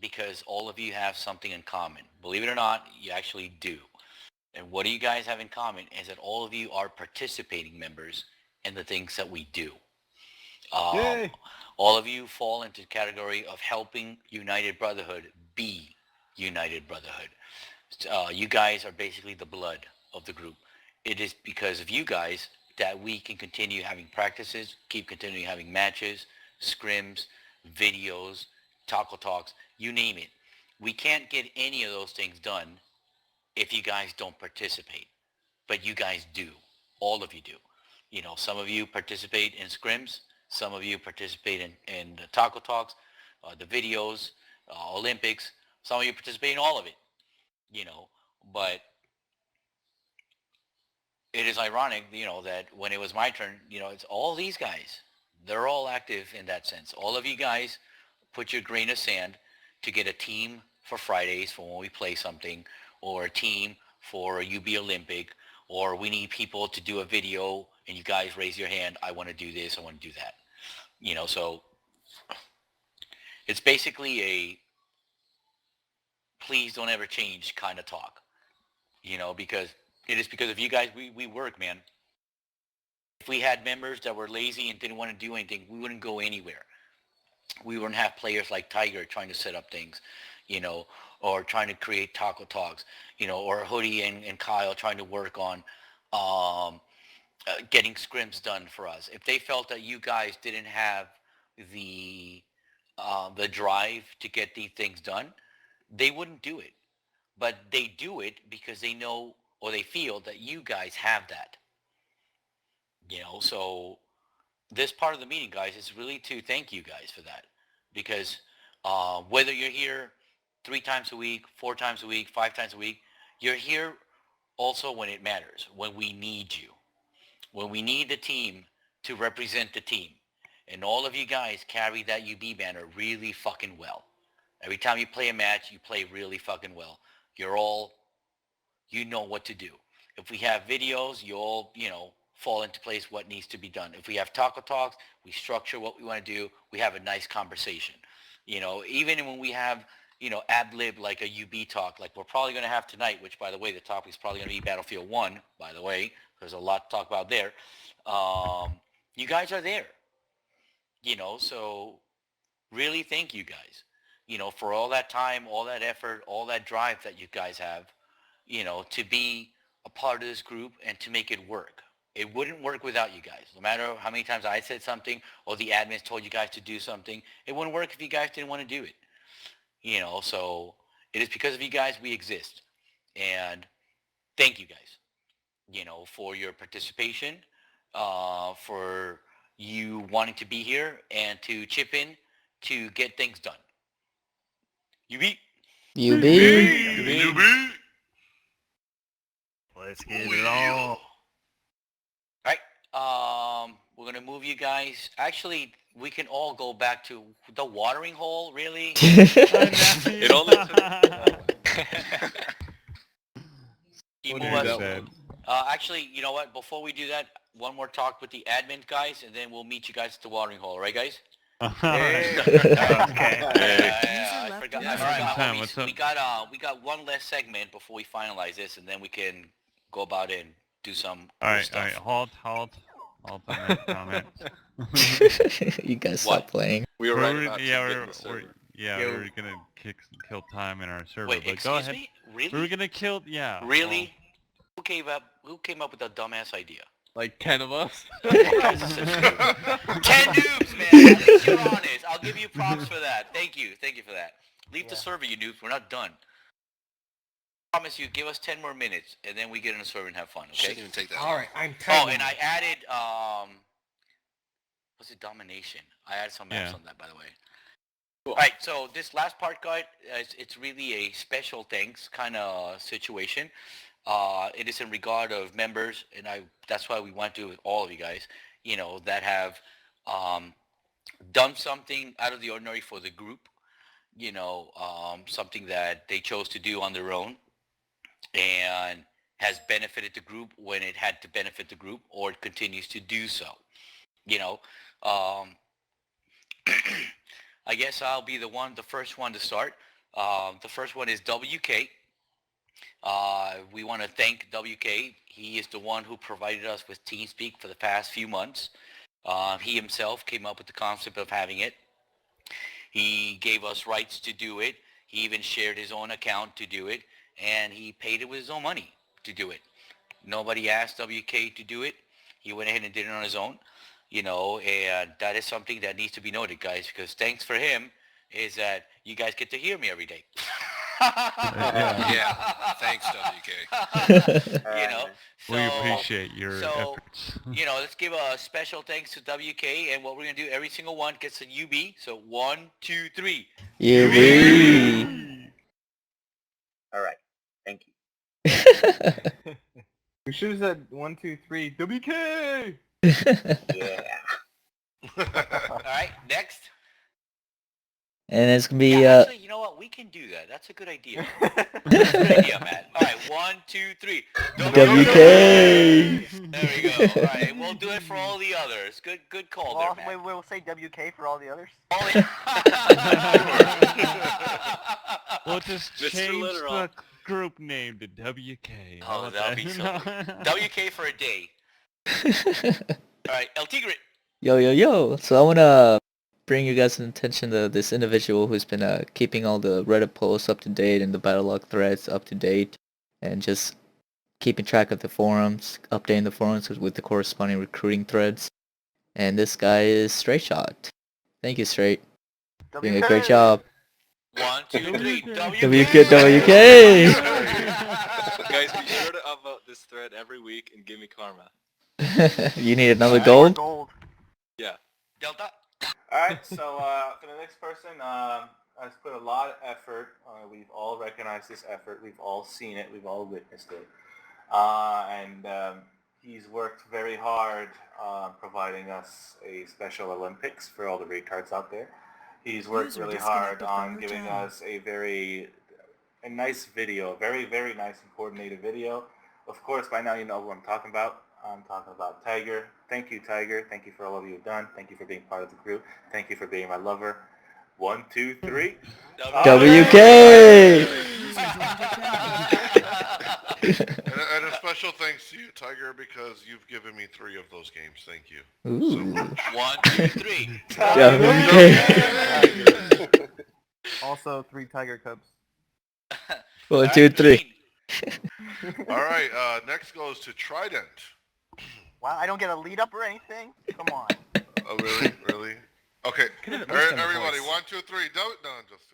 because all of you have something in common. Believe it or not, you actually do. And what do you guys have in common is that all of you are participating members in the things that we do. Yay. All of you fall into the category of helping United Brotherhood be United Brotherhood. You guys are basically the blood of the group. It is because of you guys that we can continue having practices, keep continuing having matches, scrims, videos, taco talks, you name it. We can't get any of those things done if you guys don't participate. But you guys do. All of you do. You know, some of you participate in scrims. Some of you participate in the taco talks, the videos, Olympics. Some of you participate in all of it. You know, but it is ironic, you know, that when it was my turn, you know, it's all these guys. They're all active in that sense. All of you guys put your grain of sand to get a team for Fridays for when we play something, or a team for a UB Olympic, or we need people to do a video and you guys raise your hand, I want to do this, I want to do that. You know, so it's basically a please don't ever change kind of talk. You know, because it is because of you guys we work, man. If we had members that were lazy and didn't want to do anything, we wouldn't go anywhere. We wouldn't have players like Tiger trying to set up things, you know, or trying to create taco talks, you know, or Hoodie and Kyle trying to work on getting scrims done for us. If they felt that you guys didn't have the drive to get these things done, they wouldn't do it. But they do it because they know or they feel that you guys have that. You know, so this part of the meeting, guys, is really to thank you guys for that. Because whether you're here 3 times a week, 4 times a week, 5 times a week. You're here also when it matters, when we need you, when we need the team to represent the team. And all of you guys carry that UB banner really fucking well. Every time you play a match, you play really fucking well. You know what to do. If we have videos, you all, fall into place what needs to be done. If we have taco talks, we structure what we want to do. We have a nice conversation. Even when we have, ad lib like a UB talk, like we're probably going to have tonight, which by the way, the topic is probably going to be Battlefield 1, by the way. There's a lot to talk about there. You guys are there. So really thank you guys, for all that time, all that effort, all that drive that you guys have, to be a part of this group and to make it work. It wouldn't work without you guys. No matter how many times I said something or the admins told you guys to do something, it wouldn't work if you guys didn't want to do it. So it is because of you guys we exist. And thank you guys, for your participation, for you wanting to be here and to chip in to get things done. UB. Let's get it on. We're gonna move you guys. Actually, we can all go back to the watering hole. Really? It only You move us. Actually, you know what? Before we do that, one more talk with the admin guys, and then we'll meet you guys at the watering hole. Right, guys? Okay. I forgot. All right, homies. We got one less segment before we finalize this, and then we can go about it and do some stuff. All right, halt on that comment. You guys stop playing. We were right about we're gonna kill time in our server. Wait, but excuse go ahead. me? Really? We were gonna kill. Really? Who came up with that dumbass idea? Like 10 of us. 10 noobs, man. At least you're honest. I'll give you props for that. Thank you for that. Leave the server, you noobs. We're not done. I promise you, give us 10 more minutes, and then we get in the server and have fun, okay? Shouldn't even take that. All right, I'm Oh, telling and I added, was it Domination? I added some maps on that, by the way. Cool. All right, so this last part, guys, it's really a special thanks kind of situation. It is in regard of members, and that's why we want to do with all of you guys, that have done something out of the ordinary for the group, something that they chose to do on their own and has benefited the group when it had to benefit the group, or it continues to do so. I guess I'll be the first one to start. The first one is WK. We want to thank WK. He is the one who provided us with TeamSpeak for the past few months. He himself came up with the concept of having it. He gave us rights to do it. He even shared his own account to do it, and he paid it with his own money to do it. Nobody asked WK to do it. He went ahead and did it on his own, and that is something that needs to be noted, guys, because thanks for him is that you guys get to hear me every day. Yeah, thanks, WK. So, we appreciate your efforts. Let's give a special thanks to WK, and what we're gonna do, every single one gets a UB. So 1, 2, 3. UB. All right, thank you. We should have said 1, 2, 3. WK. Yeah. All right, next. And it's gonna be Actually, you know what? We can do that. That's a good idea. That's a good idea, Matt. All right, 1, 2, 3. WK. There we go. All right, we'll do it for all the others. Good call there, Matt. Wait, we'll say WK for all the others? We'll just Mr. change Literal. the group name to WK. How Oh, about that'll be so good. WK for a day. All right, El Tigre. Yo. So I wanna bring you guys' attention to this individual who's been keeping all the Reddit posts up to date and the Battlelog threads up to date, and just keeping track of the forums, updating the forums with the corresponding recruiting threads. And this guy is Straight Shot. Thank you, Straight. Doing a great job. 1, 2, 3. WK. Guys, be sure to upvote this thread every week and give me karma. You need another gold? Yeah. Delta. All right, so for the next person, has put a lot of effort. We've all recognized this effort. We've all seen it. We've all witnessed it. And he's worked very hard providing us a Special Olympics for all the retards out there. He's worked really hard on giving us a nice video, very, very nice and coordinated video. Of course, by now you know who I'm talking about. I'm talking about Tiger. Thank you, Tiger. Thank you for all of you've done. Thank you for being part of the group. Thank you for being my lover. 1, 2, 3. WK! And a special thanks to you, Tiger, because you've given me 3 of those games. Thank you. Ooh. 1, 2, 3. WK! Also, 3 Tiger Cubs. 1, 2, 3. All right, next goes to Trident. Wow, I don't get a lead up or anything? Come on. Oh, really? Really? Okay. Could've at least done a Everybody, voice. 1, 2, 3. Don't. No, I'm just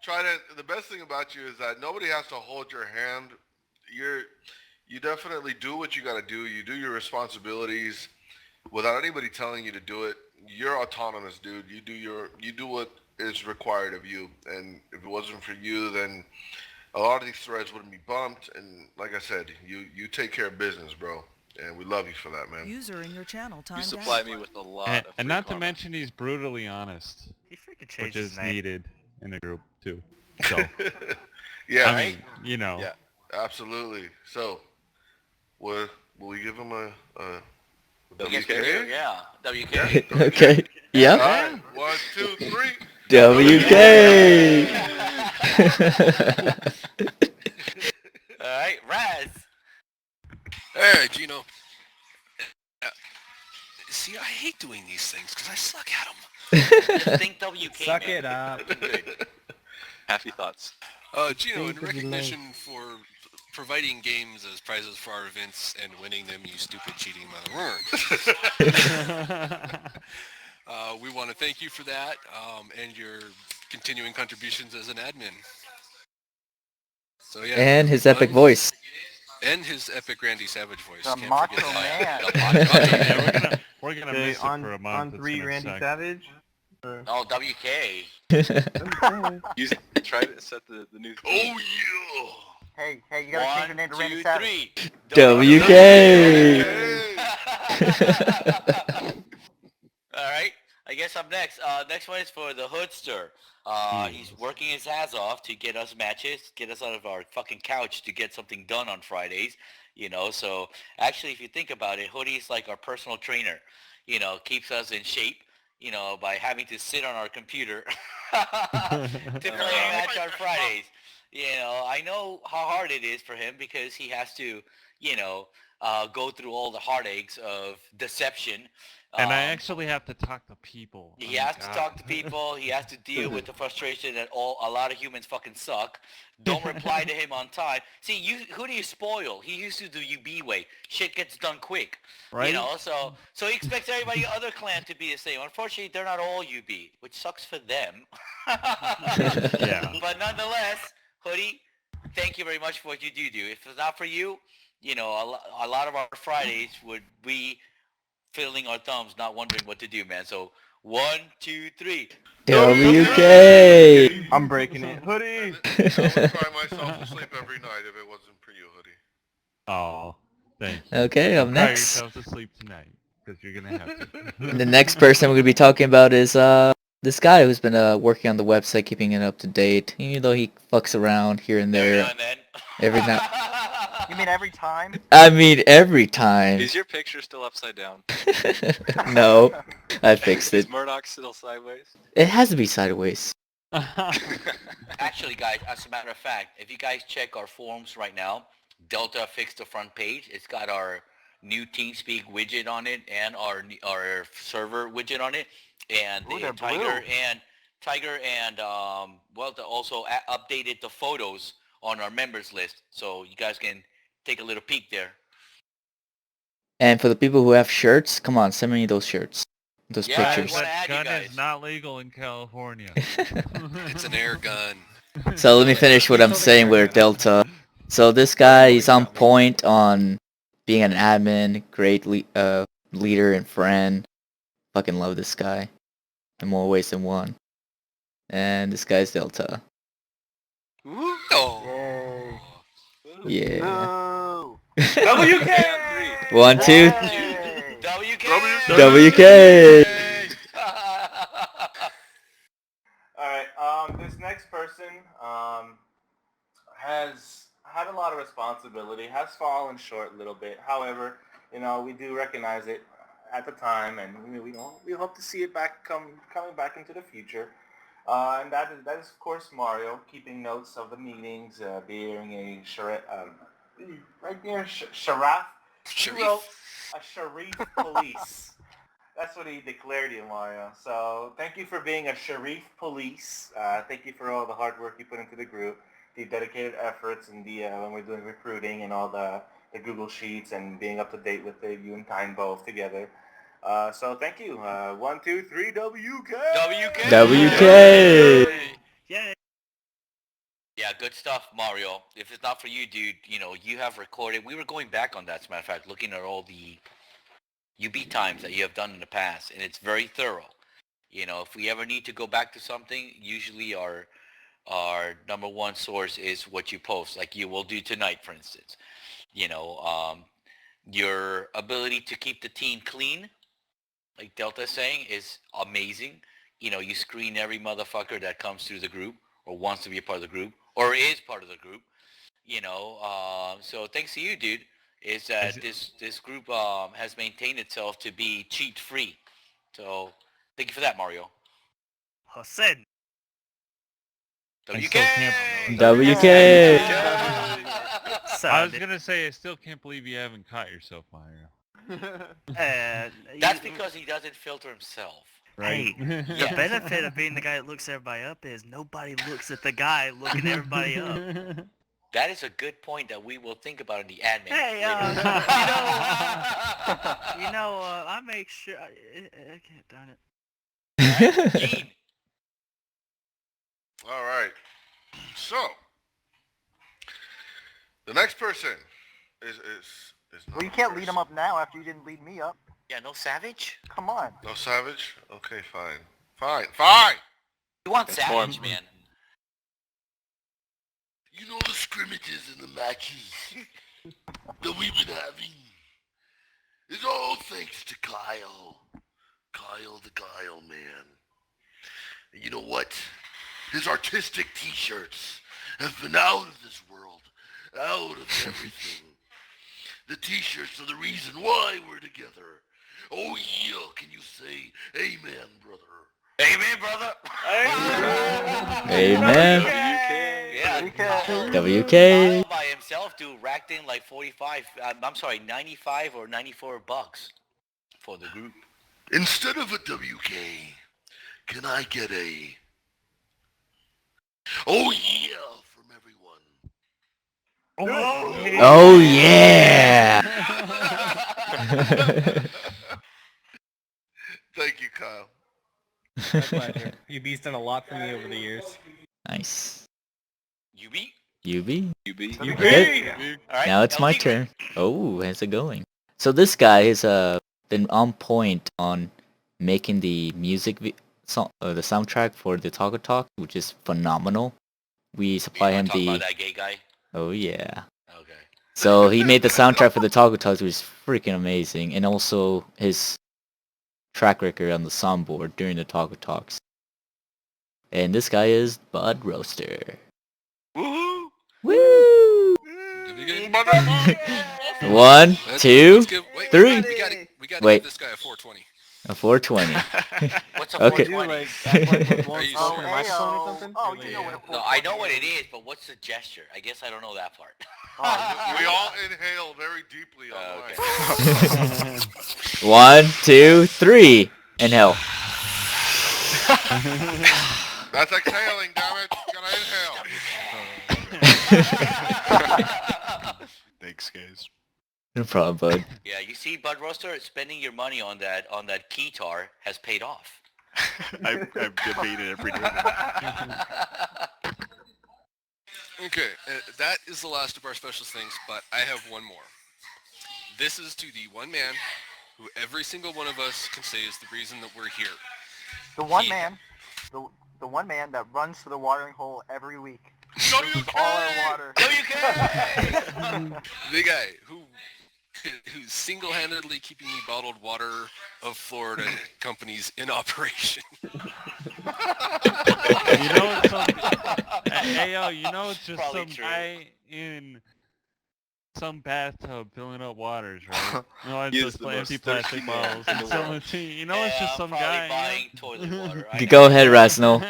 Trident, the best thing about you is that nobody has to hold your hand. You definitely do what you got to do. You do your responsibilities without anybody telling you to do it. You're autonomous, dude. You do what is required of you. And if it wasn't for you, then a lot of these threads wouldn't be bumped. And like I said, you take care of business, bro. And we love you for that, man. User in your channel timed You supply out. me with a lot And, of and free not to karma. mention he's brutally honest, He freaking which changed his is name. needed in a group too. So, Yeah, I mean, you know. Yeah, absolutely. So, will we give him a WK? Yeah, WK. Okay. Yeah. All right, 1, 2, 3. WK! All right, Raz. Hey, Gino. See, I hate doing these things because I suck at them. Think WK. Suck man. it up. Happy thoughts. Gino, in Think of your recognition for providing games as prizes for our events and winning them, you stupid cheating mother. We want to thank you for that and your continuing contributions as an admin. So yeah. And his epic voice. And his epic Randy Savage voice. The Can't Macho forget that. Man. The Macho Yeah, Man. we're gonna Okay, miss it on for a month. It's 3 gonna Randy suck. Savage. Or- Oh, WK. You try to set the new Oh, yeah. Hey, you gotta change your name to 1, Randy 2, Savage. 3. WK! All right. I guess I'm next. Next one is for the Hoodster. He's working his ass off to get us matches, get us out of our fucking couch to get something done on Fridays. You know, so actually, if you think about it, Hoodie's like our personal trainer. You know, keeps us in shape. You know, by having to sit on our computer to play a match on Fridays. You know, I know how hard it is for him because he has to, you know, go through all the heartaches of deception. And I actually have to talk to people. He Oh my has to God. talk to people. He has to deal with the frustration that a lot of humans fucking suck. Don't reply to him on time. See, who do you spoil? He used to do UB way. Shit gets done quick. Right? You know, so he expects everybody other clan to be the same. Unfortunately, they're not all UB, which sucks for them. Yeah. But nonetheless, Hoodie, thank you very much for what you do. If it's not for you, you know, a lot of our Fridays would be fiddling our thumbs, not wondering what to do, man. So 1, 2, 3. WK! I'm breaking it. Hoodie! I would cry myself to sleep every night if it wasn't for you, Hoodie. Oh, thank you. Okay, up Cry next. yourself to sleep tonight, because you're gonna have to. The next person we're gonna be talking about is this guy who's been working on the website, keeping it up to date. Even though he fucks around here and Every there, now and then. every now. You mean every time? I mean, every time. Is your picture still upside down? No, I fixed Is it. Murdoch still sideways? It has to be sideways. Actually, guys, as a matter of fact, if you guys check our forums right now, Delta fixed the front page. It's got our new TeamSpeak widget on it and our server widget on it, and Ooh, they're Tiger and well, they also updated the photos on our members list, so you guys can take a little peek there. And for the people who have shirts, come on, send me those shirts, those Yeah, pictures. wanna add you Gun guys. is not legal in California. It's an air gun. So let me finish what I'm saying with Delta. So this guy is on point on being an admin, great leader and friend, fucking love this guy in more ways than one. And this guy's Delta. Oh. Yeah. No. WK! 1, 2, WK! WK! Alright, this next person has had a lot of responsibility, has fallen short a little bit. However, we do recognize it at the time, and we hope to see it coming back into the future. And that is of course Mario, keeping notes of the meetings, being a right there, Sharaf. He wrote a Sharif police. That's what he declared you, Mario. So thank you for being a Sharif police. Thank you for all the hard work you put into the group, the dedicated efforts, and when we're doing recruiting and all the Google Sheets and being up to date with you and Tyne both together. So thank you. 1, 2, 3, WK! WK! Yay! Yeah, good stuff, Mario. If it's not for you, dude, you have recorded. We were going back on that, as a matter of fact, looking at all the UB times that you have done in the past, and it's very thorough. If we ever need to go back to something, usually our number one source is what you post, like you will do tonight, for instance. Your ability to keep the team clean, like Delta's saying, is amazing. You screen every motherfucker that comes through the group or wants to be a part of the group or is part of the group. So thanks to you, dude, is that this group has maintained itself to be cheat free. So thank you for that, Mario. Hossein. WK! WK! I was gonna say, I still can't believe you haven't caught yourself, Mario. That's because he doesn't filter himself. Right. Hey, the benefit of being the guy that looks everybody up is nobody looks at the guy looking everybody up. That is a good point that we will think about in the admin. Hey, I make sure. I can't, darn it. All right. So the next person is Well, you can't lead him up now after you didn't lead me up. Yeah, no Savage? Come on. No Savage? Okay, fine. You want Savage, man. The scrimmages and the matches that we've been having is all thanks to Kyle. Kyle the Guile Man. And you know what? His artistic t-shirts have been out of this world. Out of everything. The t-shirts are the reason why we're together. Oh yeah, can you say amen, brother? Amen, brother. Amen. WK. Kyle by himself racked in like 95 or 94 bucks for the group. Instead of a WK, can I get a oh yeah from everyone? Oh yeah! Thank you, Kyle. My pleasure. UB's done a lot for me over the years. Nice. UB? UB? UB. Okay. Alright, Now it's my LT. turn. Oh, how's it going? So this guy has been on point on making the music the soundtrack for the Taco Talk, which is phenomenal. We supply him the About that gay guy? Oh yeah. Okay. So he made the soundtrack for the Taco Talks, which is freaking amazing, and also his track record on the soundboard during the Taco Talks. And this guy is Bud Roaster. Woohoo! Woo! Let's- 1, 2, let's give- wait, 3. We gotta Wait. give this guy a 420. A 420. What's a Okay. 420? Are you Oh, serious? hey-o. Oh, you know what a No, I know what it is, but what's the gesture? I guess I don't know that part. We all inhale very deeply on Okay. mine. 1, 2, 3. Inhale. That's exhaling, damn it. You gotta inhale. Thanks, guys. No problem, bud. Yeah, you see, Bud Roaster, spending your money on that keytar has paid off. I've debated every day. Okay, that is the last of our special things, but I have one more. This is to the one man who every single one of us can say is the reason that we're here. The one man, the one man that runs to the watering hole every week. No, you all our water. No, you can't. The guy who's single-handedly keeping the bottled water of Florida companies in operation. You know, it's hey, yo, you know it's just Probably some true. guy in some bathtub filling up waters, right? You know, it's He is just the playing most empty thirsty plastic man bottles in and the selling world. tea. You know, it's just some probably guy. buying toilet water. I You go ahead, Rasno.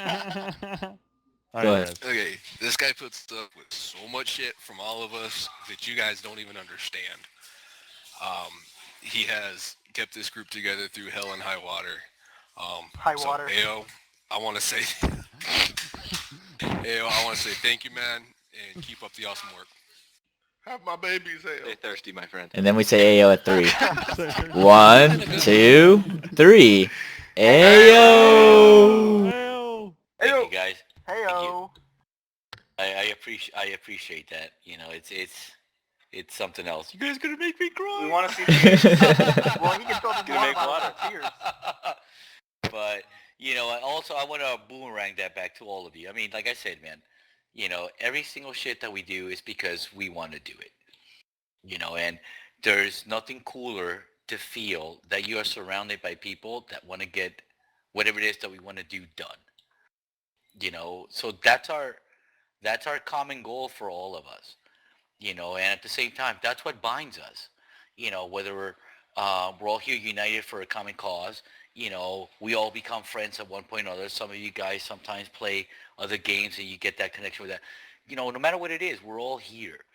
All Go right, ahead. Okay, this guy puts up with so much shit from all of us that you guys don't even understand. He has kept this group together through hell and high water. High water. Ayo, I want to say, thank you, man, and keep up the awesome work. Have my babies Stay hell. thirsty, my friend. And then we say Ayo at 3. 1, 2, 3. Ayo! Thank you guys. Heyo. I appreciate that. You know, it's something else. You guys gonna make me cry. We want to see Well, you can throw the Gonna make water. tears. But you know, I want to boomerang that back to all of you. I mean, like I said, man, you know, every single shit that we do is because we want to do it. You know, and there's nothing cooler to feel that you are surrounded by people that want to get whatever it is that we want to do done. You know, so that's our common goal for all of us. You know, and at the same time, that's what binds us. You know, whether we're all here united for a common cause. You know, we all become friends at one point or another. Some of you guys sometimes play other games and you get that connection with that. You know, no matter what it is, we're all here.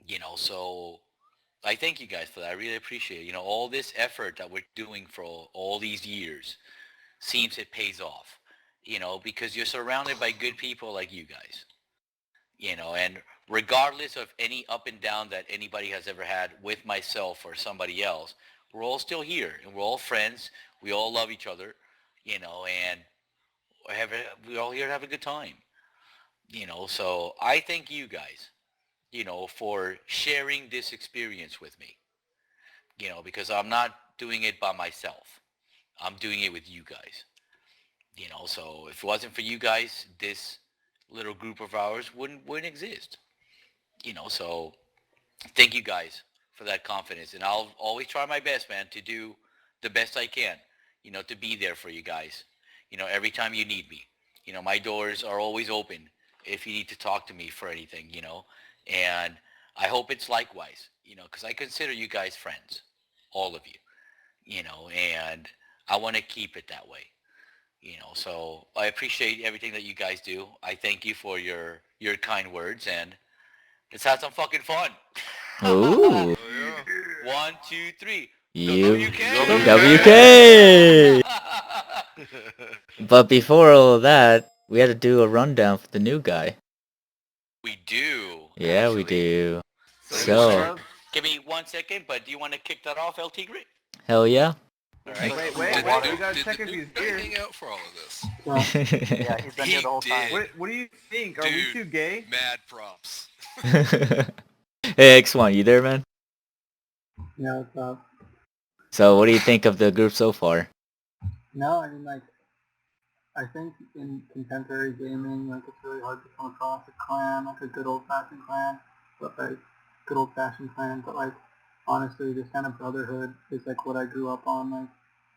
You know, so I thank you guys for that. I really appreciate it. You know, all this effort that we're doing for all these years seems it pays off. You know, because you're surrounded by good people like you guys. You know, and regardless of any up and down that anybody has ever had with myself or somebody else, we're all still here and we're all friends. We all love each other, you know, and we're all here to have a good time. You know, so I thank you guys, you know, for sharing this experience with me. You know, because I'm not doing it by myself. I'm doing it with you guys. You know, so if it wasn't for you guys, this little group of ours wouldn't exist. You know, so thank you guys for that confidence. And I'll always try my best, man, to do the best I can, you know, to be there for you guys. You know, every time you need me. You know, my doors are always open if you need to talk to me for anything, you know. And I hope it's likewise, you know, because I consider you guys friends, all of you, you know, and I want to keep it that way. You know, so I appreciate everything that you guys do. I thank you for your kind words, and let's have some fucking fun. Ooh. 1, 2, 3. WK! But before all of that, we had to do a rundown for the new guy. We do. Yeah, we do. So, Give me 1 second, but do you want to kick that off, El Tigre? hell yeah. All right. Wait, you gotta check if he's here. Hang out for all of this. Yeah, he's been here the whole time. What do you think? Are we Dude, too gay? Mad props. Hey, X1, you there, man? Yeah, what's up? So, what do you think of the group so far? No, I mean, like, I think in contemporary gaming, like, it's really hard to come across a clan, like a good old-fashioned clan, but like, honestly, this kind of brotherhood is like what I grew up on, like,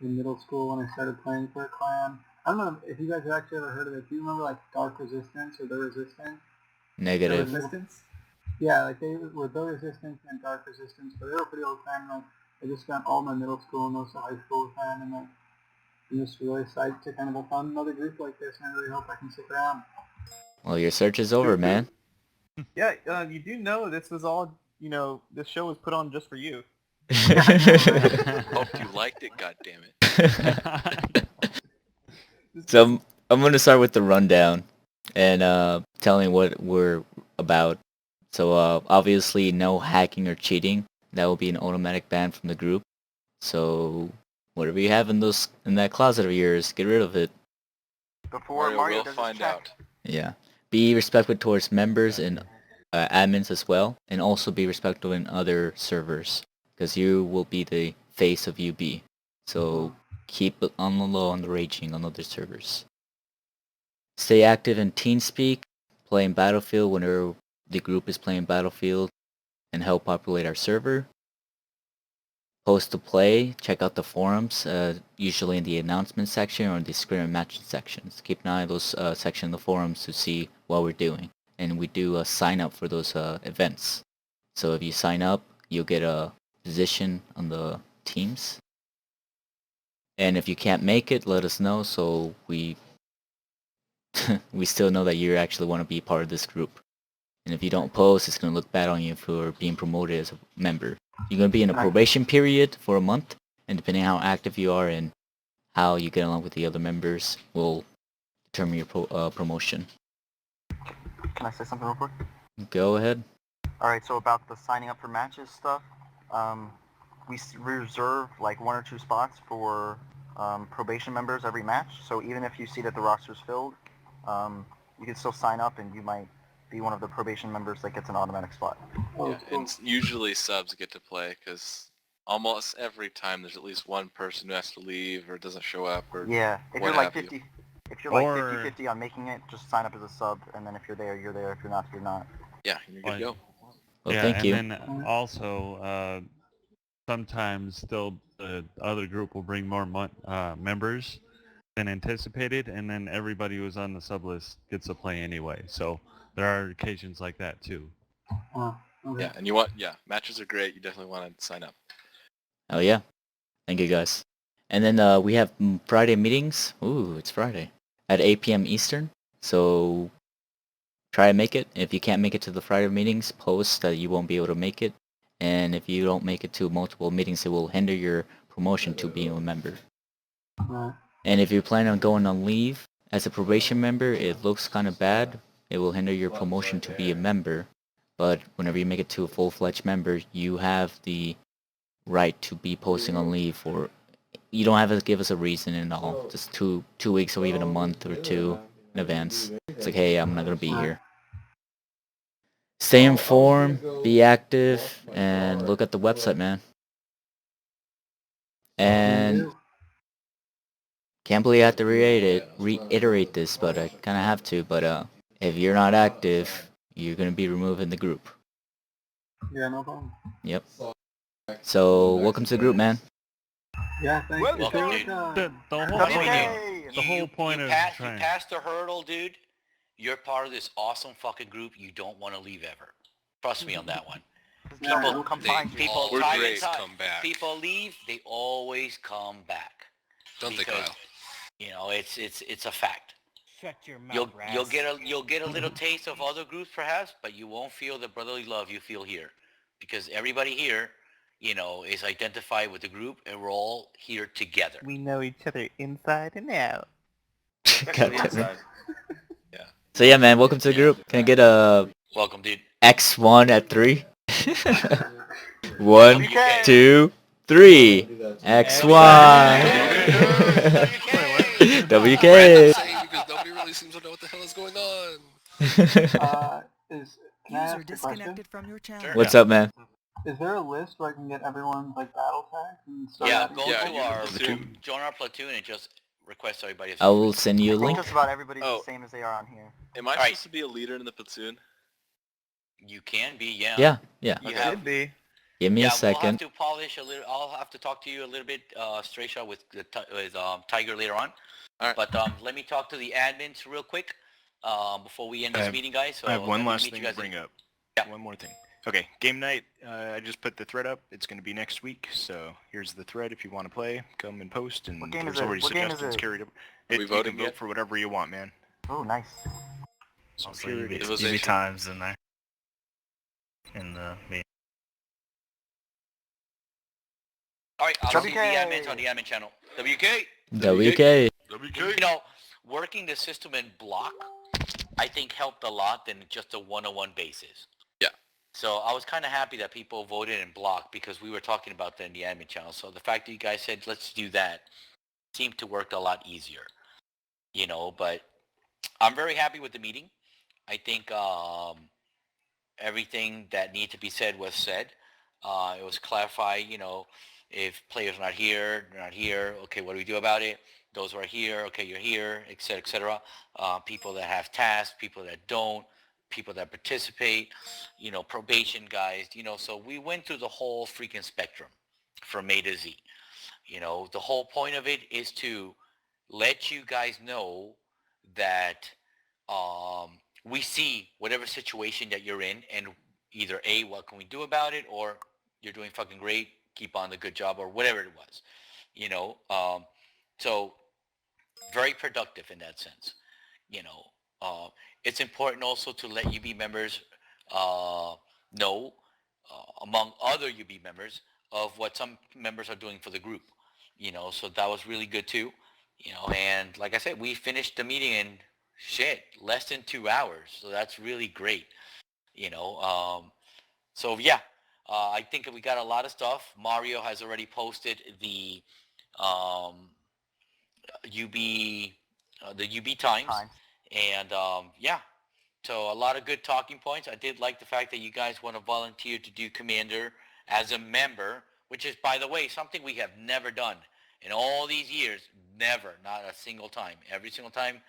in middle school when I started playing for a clan. I don't know if you guys have actually ever heard of it. Do you remember, like, Dark Resistance or The Resistance? Negative. The Resistance? Yeah, like, they were The Resistance and Dark Resistance, but they were pretty old clan. Like, I just spent all my middle school and most of high school with them, and, like, I'm just really psyched to kind of have found another group like this, and I really hope I can stick around. Well, your search is over, man. Yeah, you do know this was all, you know, this show was put on just for you. Hope you liked it, goddammit. So, I'm going to start with the rundown and telling what we're about. So, obviously, no hacking or cheating. That will be an automatic ban from the group. So, whatever you have in that closet of yours, get rid of it. Before Mario will does his find check. out. Yeah. Be respectful towards members and admins as well, and also be respectful in other servers, because you will be the face of UB. So keep it on the low on the raging on other servers. Stay active in TeamSpeak, playing Battlefield whenever the group is playing Battlefield, and help populate our server. Post to play, check out the forums, usually in the announcement section or the screen and matching sections. Keep an eye on those sections in the forums to see what we're doing. And we do sign up for those events. So if you sign up, you'll get a position on the teams. And if you can't make it, let us know so we we still know that you actually want to be part of this group. And if you don't post, it's going to look bad on you for being promoted as a member. You're going to be in a probation period for a month, and depending on how active you are and how you get along with the other members will determine your promotion. Can I say something real quick? Go ahead. Alright, so about the signing up for matches stuff, we reserve like 1 or 2 spots for probation members every match. So even if you see that the roster's filled, you can still sign up and you might be one of the probation members that gets an automatic spot. Yeah, and usually subs get to play because almost every time there's at least one person who has to leave or doesn't show up or Yeah, if what you're like have you. 50, if you're like 50-50 on making it, just sign up as a sub, and then if you're there, you're there. If you're not, you're not. Yeah, you're good to go. Well, yeah, thank you. And then also, sometimes the other group will bring more members than anticipated, and then everybody who's on the sub list gets to play anyway. So there are occasions like that too. Yeah, and matches are great. You definitely want to sign up. Oh yeah. Thank you guys. And then we have Friday meetings. Ooh, it's Friday. At 8 p.m. Eastern. So try to make it. If you can't make it to the Friday meetings, post that you won't be able to make it. And if you don't make it to multiple meetings, it will hinder your promotion to being a member. And if you plan on going on leave as a probation member, it looks kind of bad. It will hinder your promotion to be a member. But whenever you make it to a full-fledged member, you have the right to be posting on leave for... You don't have to give us a reason and all. Just two weeks or even a month or 2 in advance. It's like, hey, I'm not going to be here. Stay informed, be active, and look at the website, man. And can't believe I have to reiterate this, but I kind of have to. But if you're not active, you're going to be removed in the group. Yeah, no problem. Yep. So, welcome to the group, man. Yeah, thanks. Welcome, dude. The whole point of you trying. passed the hurdle, dude. You're part of this awesome fucking group. You don't want to leave ever. Trust me on that one. People, people leave. They always come back. Don't they, Kyle? You know, it's a fact. Shut your mouth, You'll get a little taste of other groups perhaps, but you won't feel the brotherly love you feel here, because everybody here, you know, is identified with the group, and we're all here together. We know each other inside and out. God damn it. So yeah, man, welcome to the group. Can I get a welcome, dude? X1 at 3? 1, 2, 3. X1. WK. Because nobody really seems to know what the hell is going on. Can I ask a question? From your channel. What's up, man? Is there a list where I can get everyone's like battle tags and stuff? Yeah, go to our join our platoon and just request everybody's. I will send you a I think link. just about everybody's the same as they are on here. Am I supposed to be a leader in the platoon? You can be, yeah. Yeah, yeah. You have, be. Give me a We'll second. have to polish a little. I'll have to talk to you a little bit, straight shot with Tiger later on. All right. But let me talk to the admins real quick before we end this meeting, guys. So I have one let me last meet thing you to guys bring in- up. One more thing. Okay, game night. I just put the thread up. It's going to be next week. So here's the thread. If you want to play, come and post. And What game there's is it? already What game is suggestions it? carried over. Are we You voting can vote yet? for whatever you want, man. Oh, nice. So Also, here it is. UV times in there. In the meeting. All right, I'll see the WK. admins on the admin channel. WK. WK. You know, working the system in block, I think helped a lot than just a one-on-one basis. Yeah. So I was kind of happy that people voted in block because we were talking about that in the admin channel. So the fact that you guys said let's do that seemed to work a lot easier. You know, but I'm very happy with the meeting. I think everything that needed to be said was said. It was clarified, you know, If players are not here, they're not here. Okay, what do we do about it? Those who are here, okay, you're here, et cetera, et cetera. People that have tasks, people that don't, people that participate, probation guys, so we went through the whole freaking spectrum from A to Z. The whole point of it is to let you guys know that we see whatever situation that you're in, and either A, what can we do about it, or you're doing fucking great, keep on the good job, or whatever it was, so very productive in that sense. It's important also to let UB members know, among other UB members, of what some members are doing for the group. So that was really good too. And like I said, we finished the meeting in less than 2 hours. So that's really great. So yeah, I think we got a lot of stuff. Mario has already posted the UB times. And yeah, so a lot of good talking points. I did like the fact that you guys want to volunteer to do Commander as a member, which is, by the way, something we have never done in all these years. Never, not a single time. Every single time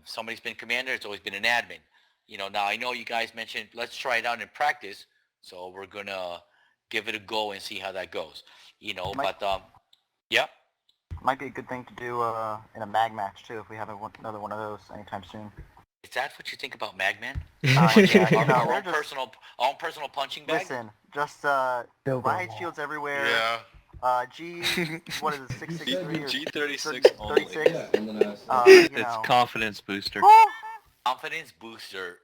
somebody's been Commander, it's always been an admin. Now I know you guys mentioned let's try it out in practice, so we're gonna give it a go and see how that goes. But yeah. Might be a good thing to do in a mag match too if we have another one of those anytime soon. Is that what you think about Magman? Yeah, our own personal punching bag? Listen, just riot shields everywhere. Yeah. G, what is it, 663 or G36 only. 36? It's confidence booster. Confidence booster.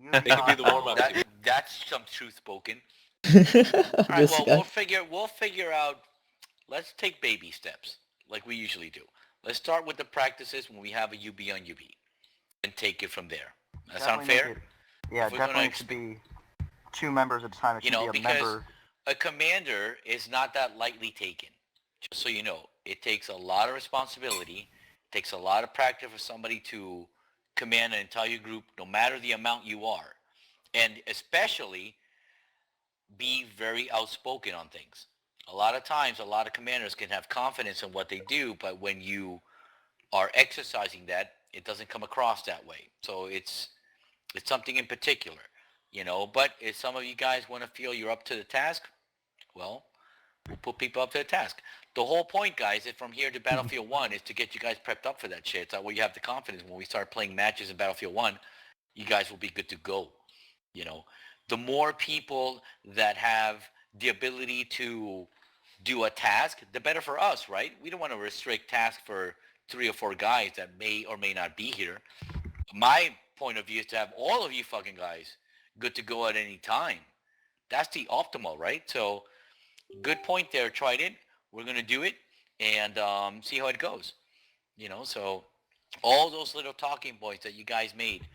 It could be the warm-up. That's some truth spoken. All right, well, we'll figure out. Let's take baby steps, like we usually do. Let's start with the practices when we have a UB on UB, and take it from there. That sound fair? Yeah, definitely should be 2 members at a time. It should be a because member. A commander is not that lightly taken. Just so you know, it takes a lot of responsibility. It takes a lot of practice for somebody to command an entire group, no matter the amount you are, and especially be very outspoken on things. A lot of times, a lot of commanders can have confidence in what they do, but when you are exercising that, it doesn't come across that way. So it's something in particular, but if some of you guys want to feel you're up to the task, well, we'll put people up to the task. The whole point, guys, is from here to Battlefield 1 is to get you guys prepped up for that shit. That way you have the confidence when we start playing matches in Battlefield 1, you guys will be good to go. The more people that have the ability to do a task, the better for us, right? We don't want to restrict tasks for 3 or 4 guys that may or may not be here. My point of view is to have all of you fucking guys good to go at any time. That's the optimal, right? So good point there, Trident. We're going to do it and see how it goes. So all those little talking points that you guys made,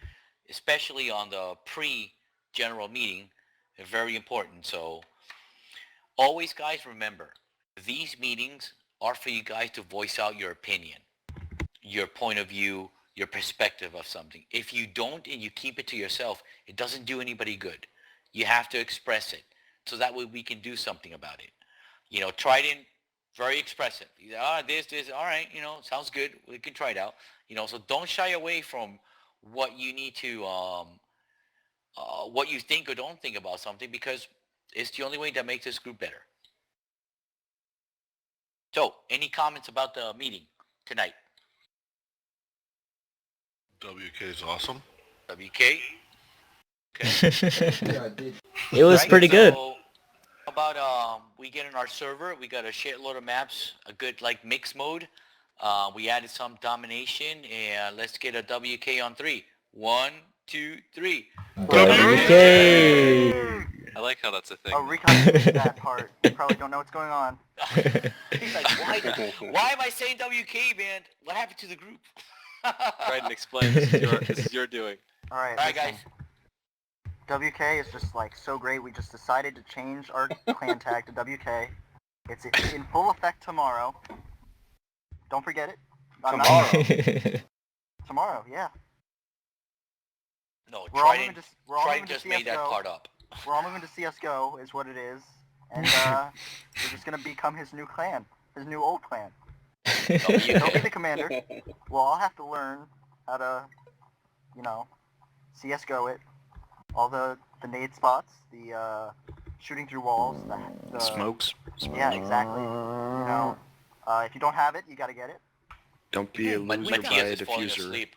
especially on the pre-general meeting, are very important. So always, guys, remember, these meetings are for you guys to voice out your opinion, your point of view, your perspective of something. If you don't and you keep it to yourself, it doesn't do anybody good. You have to express it so that way we can do something about it. Trident, very expressive. This, all right, sounds good. We can try it out. So don't shy away from what you need to, what you think or don't think about something, because it's the only way that makes this group better. So, any comments about the meeting tonight? WK is awesome. WK? Okay. It was pretty good. How about we get in our server, we got a shitload of maps, a good mix mode. We added some domination, and let's get a WK on 3. 1, 2, 3. WK! I like how that's a thing. Oh, Recon missed that part. You probably don't know what's going on. He's like, why am I saying WK, man? What happened to the group? Try and explain. This is your doing. All right, guys. WK is just so great. We just decided to change our clan tag to WK. It's in full effect tomorrow. Don't forget it. Tomorrow, yeah. No, we're all moving Trident just made that part up. We're all moving to CSGO, is what it is. and we're just gonna become his new clan, his new old clan. Oh, you He'll be the commander. Well, I'll have to learn how to, you know, CS:GO it, all the nade spots, the shooting through walls, the Smokes. Yeah, exactly. You know, if you don't have it, you gotta get it. Don't be a loser, buy a Matthias is falling diffuser. asleep.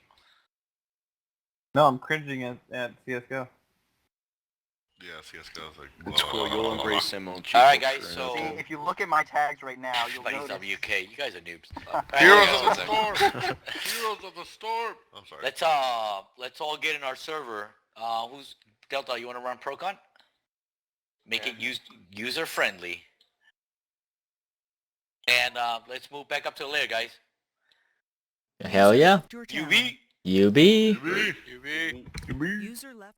No, I'm cringing at CS:GO. Yeah, CS:GO is like. It's cool. You'll embrace him, won't you? All right, guys. So See, if you look at my tags right now, you'll like notice. WK, you guys are noobs. Heroes of the Storm. Heroes of the Storm. I'm sorry. Let's all get in our server. Who's Delta? You want to run Procon? Make it user friendly. And let's move back up to the layer, guys. Hell yeah. Your channel. UB. UB. User left.